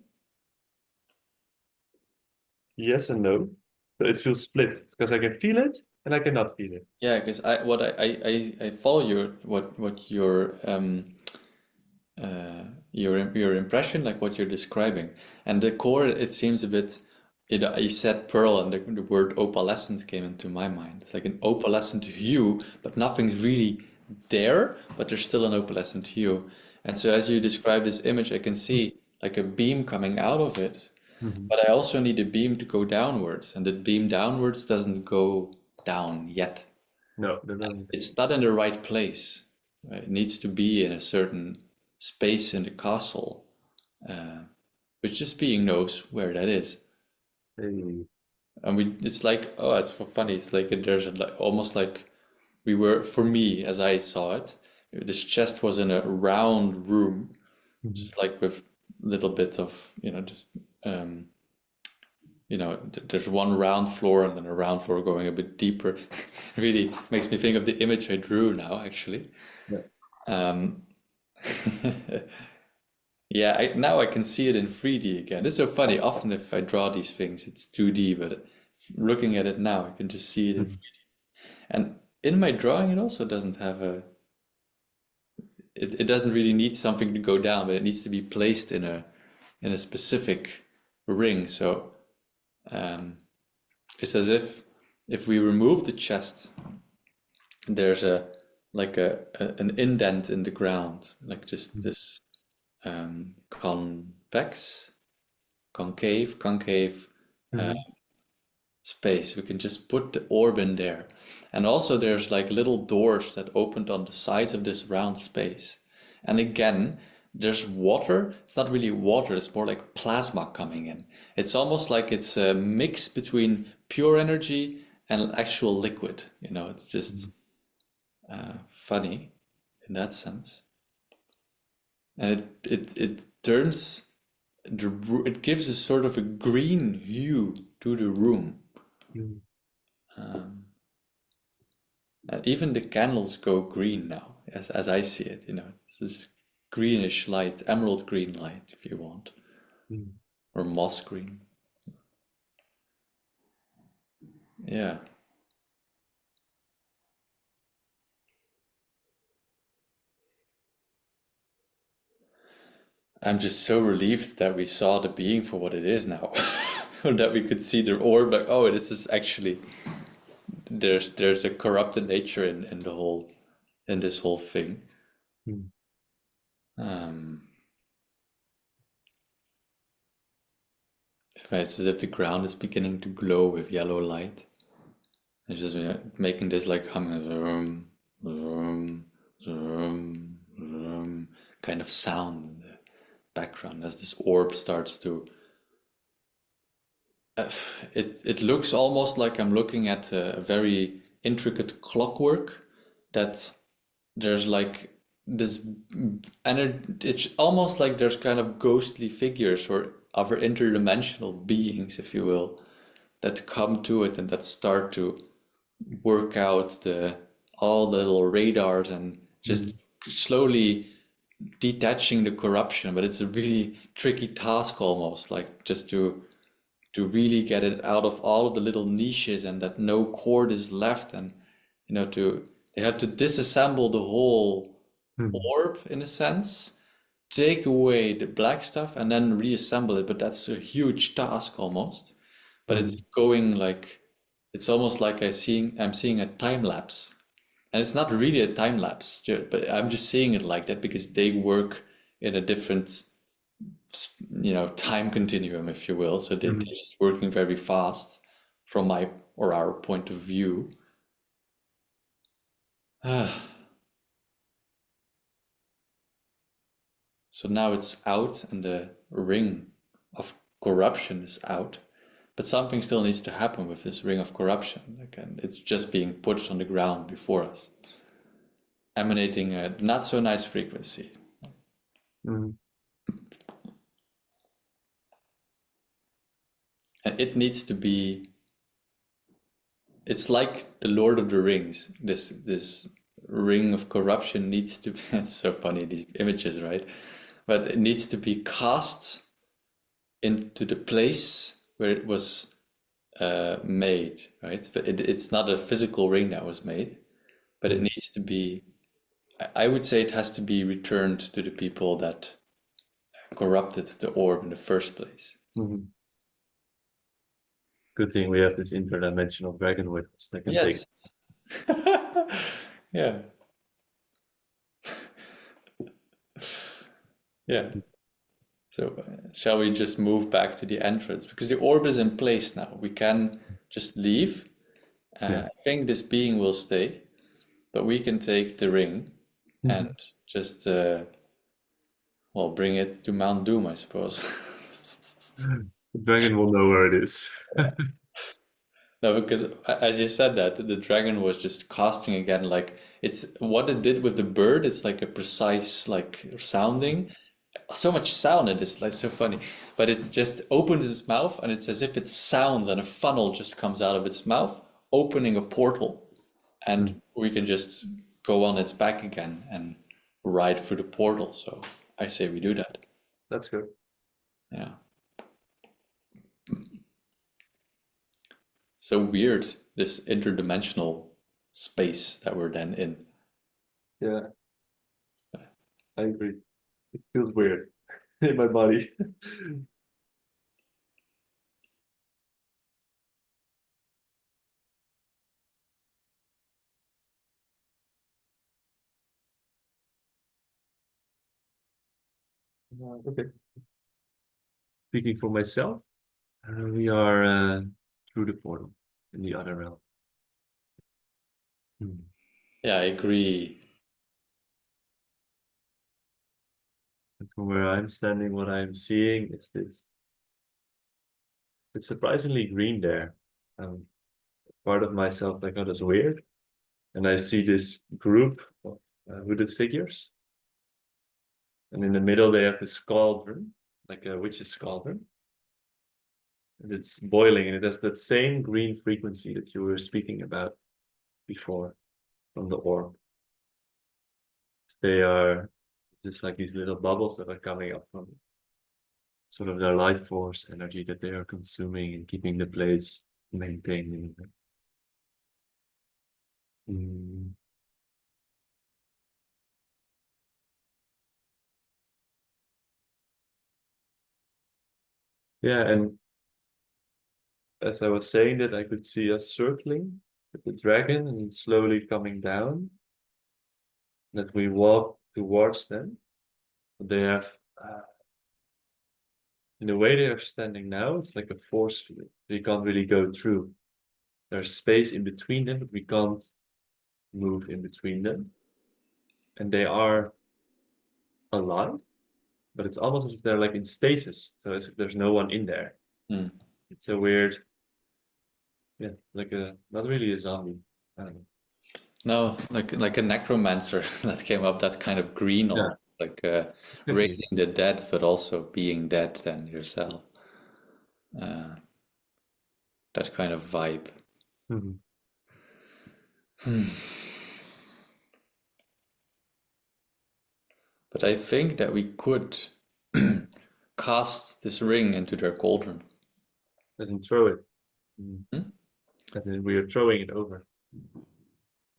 Yes and no. So it feels split because I can feel it and I cannot feel it. Yeah, because I follow your impression, like what you're describing, and the core, it seems a bit. You said pearl, and the word opalescent came into my mind. It's like an opalescent hue, but nothing's really there, but there's still an opalescent hue. And so, as you describe this image, I can see like a beam coming out of it, Mhm. but I also need a beam to go downwards, and the beam downwards doesn't go down yet. No, no. It's not in the right place. Right? It needs to be in a certain space in the castle, which this being knows where that is. Hey. And it's like, oh, it's for funny. It's like there's like almost like we were, for me, as I saw it, this chest was in a round room, Mhm. just like with little bit of, just there's one round floor and then a round floor going a bit deeper. Really makes me think of the image I drew now, actually. Yeah. Um, yeah, now I can see it in 3D again. It's so funny. Often if I draw these things, it's 2D, but looking at it now, I can just see it in Mhm. 3D. And in my drawing, it also doesn't have it doesn't really need something to go down, but it needs to be placed in a specific ring. So it's as if we remove the chest, there's an indent in the ground, like just this convex, concave Mhm. space. We can just put the orb in there. And also there's like little doors that opened on the sides of this round space. And again, there's water. It's not really water, it's more like plasma coming in. It's almost like it's a mix between pure energy and actual liquid. It's just funny in that sense. And it turns, it gives a sort of a green hue to the room. Mhm. And even the candles go green now, as I see it. It's this greenish light, emerald green light, if you want, Mhm. or moss green. Yeah. I'm just so relieved that we saw the being for what it is now. Or that we could see the orb, like, oh, this is actually there's a corrupted nature in this whole thing. Mhm. Um, it's as if the ground is beginning to glow with yellow light. It's just making this like humming, zoom, zoom, zoom, kind of sound in the background as this orb starts to. It looks almost like I'm looking at a very intricate clockwork that there's like this and it's almost like there's kind of ghostly figures or other interdimensional beings, if you will, that come to it and that start to work out all the little radars and just Mhm. slowly detaching the corruption. But it's a really tricky task, almost like just to really get it out of all of the little niches and that no cord is left. And to they have to disassemble the whole Mhm. orb in a sense, take away the black stuff and then reassemble it. But that's a huge task almost. But it's Mhm. going like it's almost like I'm seeing a time lapse. And it's not really a time lapse, but I'm just seeing it like that because they work in a different time continuum, if you will. So they're Mhm. just working very fast from my or our point of view. So now it's out and the ring of corruption is out. But something still needs to happen with this ring of corruption. Again, it's just being put on the ground before us, emanating a not so nice frequency. Mm. And it needs to be, it's like the Lord of the Rings. This ring of corruption needs to be, it's so funny, these images, right? But it needs to be cast into the place where it was made, right? But it's not a physical ring that was made, but it needs to be, I would say it has to be returned to the people that corrupted the orb in the first place. Mm-hmm. Good thing we have this interdimensional dragon with us that can Yes. Yeah. Yeah. So shall we just move back to the entrance? Because the orb is in place now. We can just leave. Yeah. I think this being will stay, but we can take the ring and just, well, bring it to Mount Doom, I suppose. The dragon will know where it is. No, because as you said that, the dragon was just casting again, like it's what it did with the bird, it's like a precise like sounding. So much sound in this, like so funny. But it just opens its mouth and it's as if it sounds and a funnel just comes out of its mouth, opening a portal. And we can just go on its back again and ride through the portal. So I say we do that. That's good. Yeah. So weird, this interdimensional space that we're then in. Yeah. I agree. It feels weird in my body. Okay. Speaking for myself, we are through the portal in the other realm. Yeah, I agree. And from where I'm standing, what I'm seeing is this. It's surprisingly green there. Part of myself like, oh, that's weird. And I see this group of hooded figures. And in the middle, they have this cauldron, like a witch's cauldron. And it's boiling, and it has that same green frequency that you were speaking about before from the orb. They are just like these little bubbles that are coming up from sort of their life force energy that they are consuming and keeping the place maintained. Yeah, and as I was saying that, I could see us circling with the dragon and slowly coming down. That we walk towards them. They have, in the way they are standing now, it's like a force field. We can't really go through. There's space in between them, but we can't move in between them. And they are alive, but it's almost as if they're like in stasis. So as if there's no one in there. It's a weird, yeah, like not really a zombie. I don't know. No, like a necromancer that came up, that kind of green, Yeah. almost like raising the dead, but also being dead then yourself. That kind of vibe. But I think that we could cast this ring into their cauldron. As in throw it. As in we are throwing it over.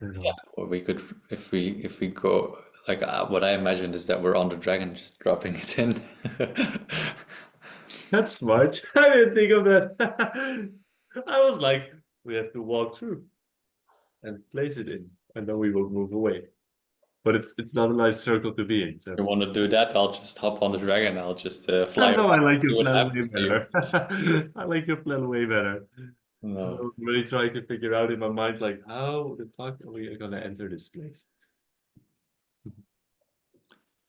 Yeah, or we could, if we go, like what I imagine is that we're on the dragon, just dropping it in. That's smart. I didn't think of that. I was like, we have to walk through and place it in, and then we will move away. But it's not a nice circle to be in. So If you want to do that, I'll just hop on the dragon. I'll just fly no, around I like and see your what plan way happens to you. better. I like your plan way better. No. I'm really trying to figure out in my mind, like, how the fuck are we gonna enter this place?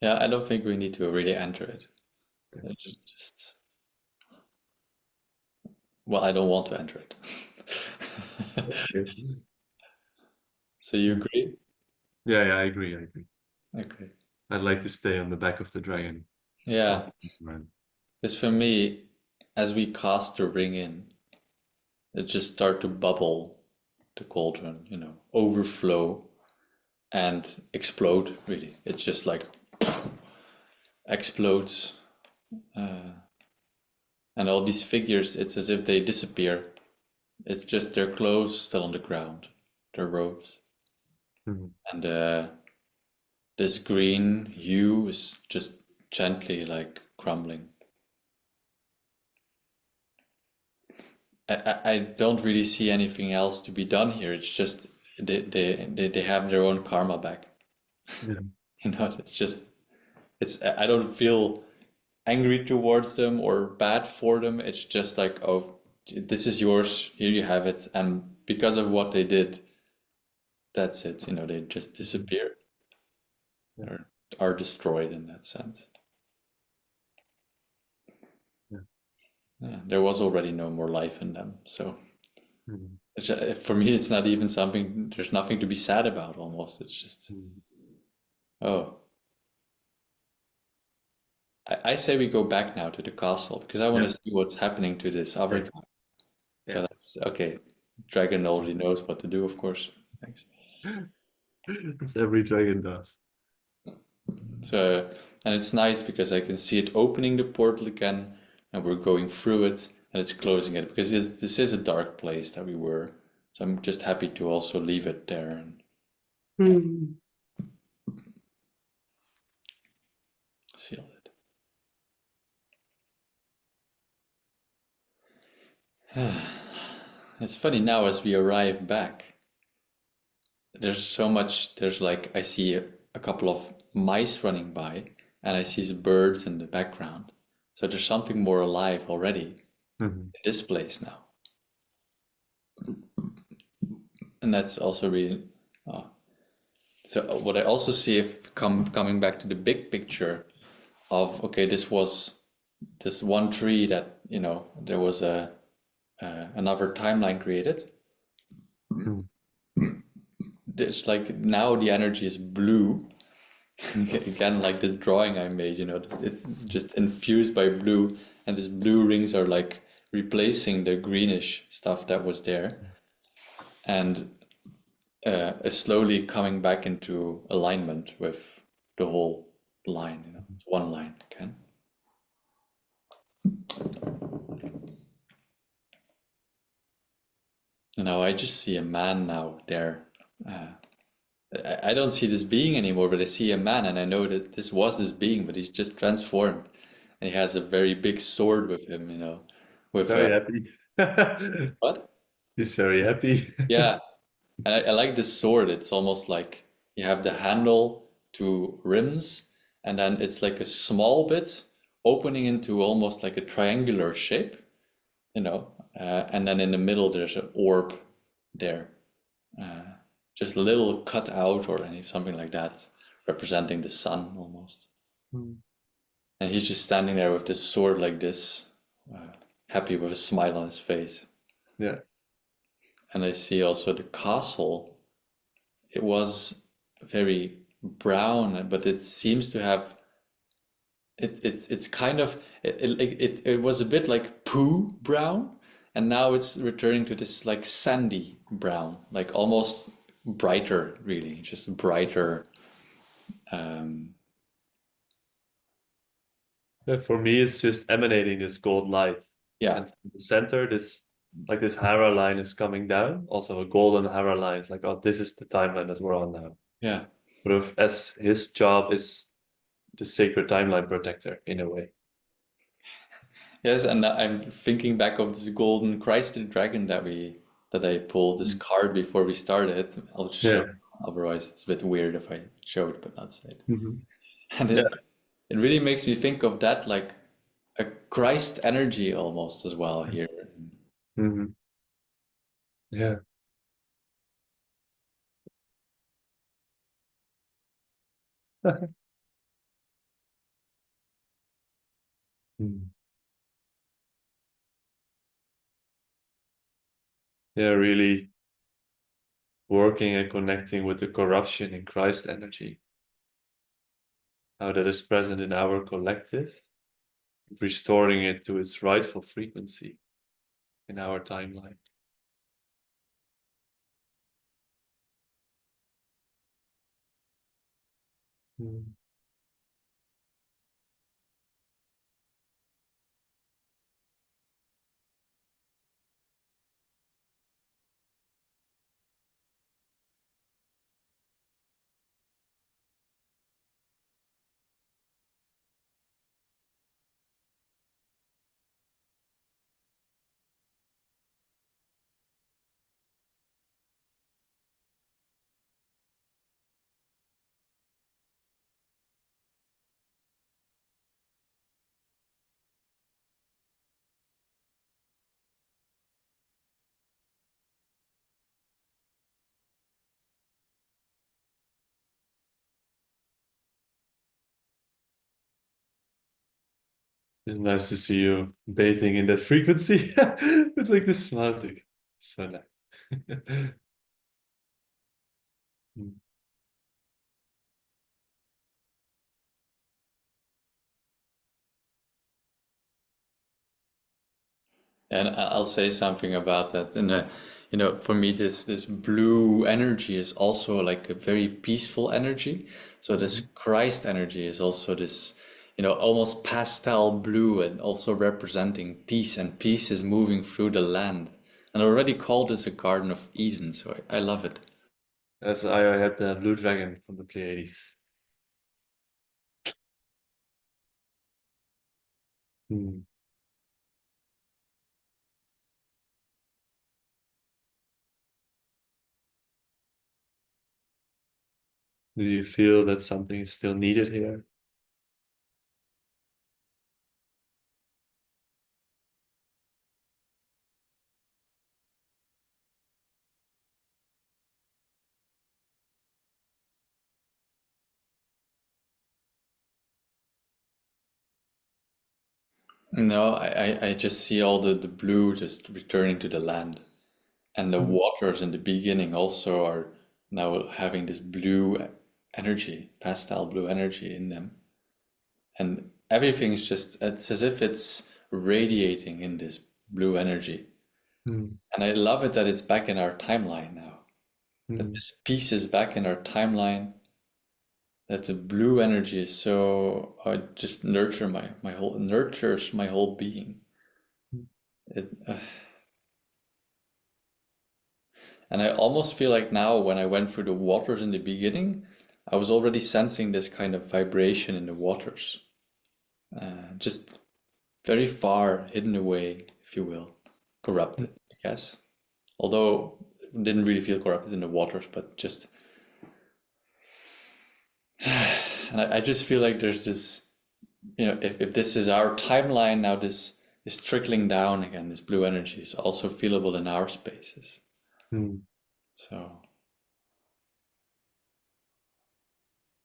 Yeah, I don't think we need to really enter it. It's just, well, I don't want to enter it. Okay. So you agree? Yeah, I agree. I agree. Okay. I'd like to stay on the back of the dragon. Yeah, Oh, man. because for me, as we cast the ring in, it just start to bubble, the cauldron, overflow and explode, really. It just like explodes. And all these figures, it's as if they disappear. It's just their clothes still on the ground, their robes. Mhm. And this green hue is just gently like crumbling. I don't really see anything else to be done here. It's just they have their own karma back. Yeah. It's just I don't feel angry towards them or bad for them. It's just like, oh, this is yours. Here you have it. And because of what they did, that's it. They just disappear Yeah. or are destroyed in that sense. Yeah. Yeah, there was already no more life in them. So Mhm. for me, it's not even something, there's nothing to be sad about almost. It's just, Mhm. oh. I say we go back now to the castle because I want Yeah. to see what's happening to this other Okay. guy. So Yeah. that's okay. Dragon already knows what to do, of course. Thanks. As every dragon does. So, and it's nice because I can see it opening the portal again, and we're going through it, and it's closing it because this is a dark place that we were. So I'm just happy to also leave it there and Mhm. seal it. It's funny now as we arrive back. There's so much. There's like I see a couple of mice running by, and I see the birds in the background. So there's something more alive already Mhm. in this place now, and that's also really. Uh, so what I also see, if coming back to the big picture of okay, this was this one tree that there was a another timeline created. Mhm. It's like now the energy is blue. Again, like this drawing I made, it's just infused by blue, and these blue rings are like replacing the greenish stuff that was there, and is slowly coming back into alignment with the whole line. It's one line again. And now I just see a man now there. I don't see this being anymore, but I see a man, and I know that this was this being, but he's just transformed, and he has a very big sword with him. With Very happy. what? He's very happy. Yeah, and I like this sword. It's almost like you have the handle to rims, and then it's like a small bit opening into almost like a triangular shape, and then in the middle there's an orb there, just a little cut out or something like that, representing the sun almost. Mhm. And he's just standing there with this sword like this, happy with a smile on his face. Yeah. And I see also the castle. It was very brown, but it seems to have it's kind of it was a bit like poo brown, and now it's returning to this like sandy brown, like almost brighter, really, just brighter. Um, Yeah, for me, it's just emanating this gold light. yeah, And in the center, this Hara line is coming down. Also a golden Hara line. It's like, oh, this is the timeline that we're on now. yeah. Sort of as his job is the sacred timeline protector in a way. Yes, and I'm thinking back of this golden Christ dragon that I pulled this card before we started. I'll just show. Yeah. Otherwise, it's a bit weird if I show it but not say it. Mhm. And Yeah. it really makes me think of that like a Christ energy almost as well here. Mhm. Yeah. Hmm. Yeah, really working and connecting with the corruption in Christ energy, how that is present in our collective, restoring it to its rightful frequency in our timeline. Hmm. It's nice to see you bathing in that frequency with like this smile. Like, so nice. Hmm. And I'll say something about that. And for me, this blue energy is also like a very peaceful energy. So this Mhm. Christ energy is also this, almost pastel blue, and also representing peace. And peace is moving through the land. And I already called this a Garden of Eden. So I love it. As I had the blue dragon from the Pleiades. Hmm. Do you feel that something is still needed here? No, I just see all the blue just returning to the land. And the Mhm. waters in the beginning also are now having this blue energy, pastel blue energy in them. And everything's just, it's as if it's radiating in this blue energy. Hmm. And I love it that it's back in our timeline now. That Hmm. this piece is back in our timeline. That the blue energy is so, just nurtures my whole being. It, and I almost feel like now when I went through the waters in the beginning, I was already sensing this kind of vibration in the waters. Just very far hidden away, if you will. Corrupted, I guess. Although didn't really feel corrupted in the waters, but just and I just feel like there's this, if this is our timeline now, this is trickling down again. This blue energy is also feelable in our spaces. Hmm. So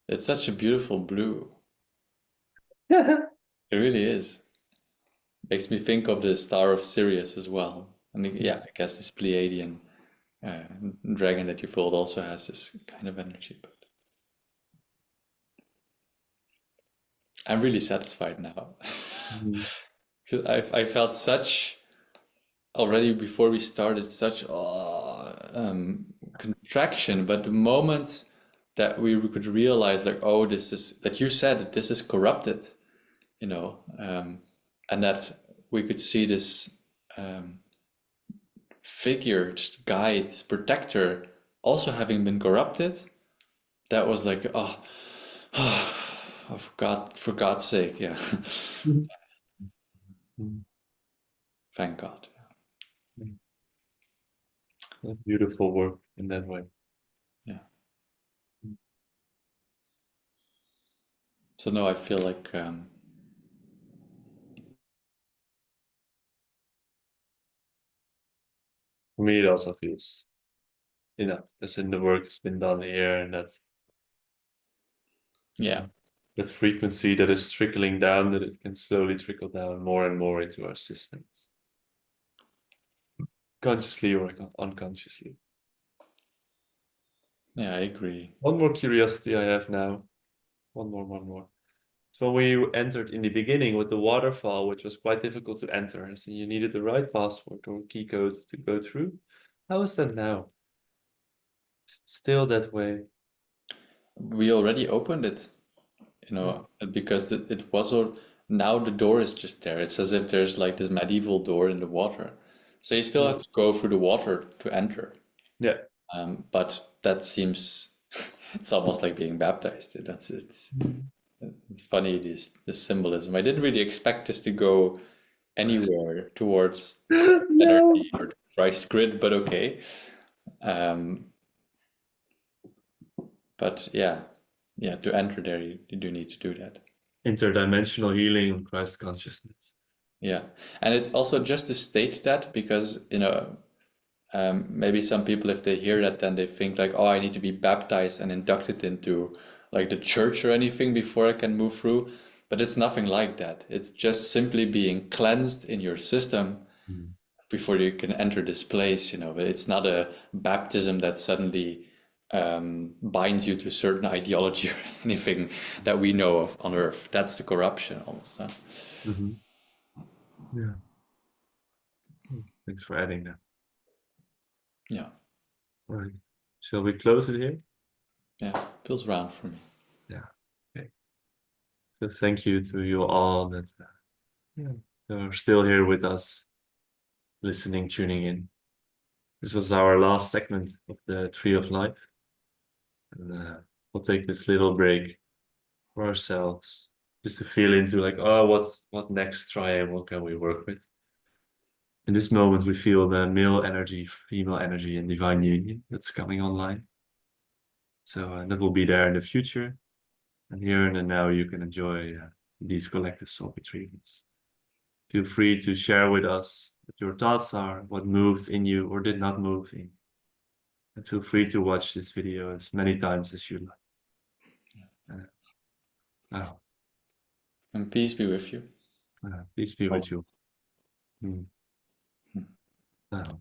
it's such a beautiful blue. It really is. Makes me think of the Star of Sirius as well. And yeah, I guess this Pleiadian uh, dragon that you pulled also has this kind of energy. But I'm really satisfied now. Hmm. 'Cause I felt such, already before we started, such contraction. But the moment that we could realize, like, oh, this is, that you said that this is corrupted, and that we could see this um, figure, just guide, this protector, also having been corrupted, that was like, oh, oh for God's sake, yeah. Hmm. Hmm. Thank God. Beautiful work in that way. Yeah. So no, I feel like For me, it also feels enough, as in the work has been done here, and that frequency that is trickling down, that it can slowly trickle down more and more into our systems, consciously or unconsciously. Yeah, I agree. One more curiosity I have now. One more. So when we entered in the beginning with the waterfall, which was quite difficult to enter, so you needed the right password or key code to go through. How is that now? Is it still that way? We already opened it, because it was all, now the door is just there. It's as if there's like this medieval door in the water. So you still have to go through the water to enter. Yeah. But that seems, it's almost like being baptized. It's funny, this symbolism. I didn't really expect this to go anywhere towards No. energy or the Christ grid, but okay. But yeah, to enter there, you do need to do that. Interdimensional healing of Christ consciousness. Yeah, and it also just to state that, because maybe some people, if they hear that, then they think like, oh, I need to be baptized and inducted into like the church or anything before I can move through. But it's nothing like that. It's just simply being cleansed in your system before you can enter this place, But it's not a baptism that suddenly binds you to certain ideology or anything that we know of on Earth. That's the corruption almost. Huh? Yeah. Thanks for adding that. Yeah. All right. Shall we close it here? Yeah. Feels round for me. Yeah. Okay. So thank you to you all that are still here with us, listening, tuning in. This was our last segment of the Tree of Life. And we'll take this little break for ourselves, just to feel into like, oh, what next triangle can we work with? In this moment, we feel the male energy, female energy, and divine union that's coming online. So that will be there in the future. And here and now, you can enjoy these collective soul retrievals. Feel free to share with us what your thoughts are, what moved in you or did not move in. And feel free to watch this video as many times as you like. Oh, And peace be with you. peace be with you. Mm. Oh.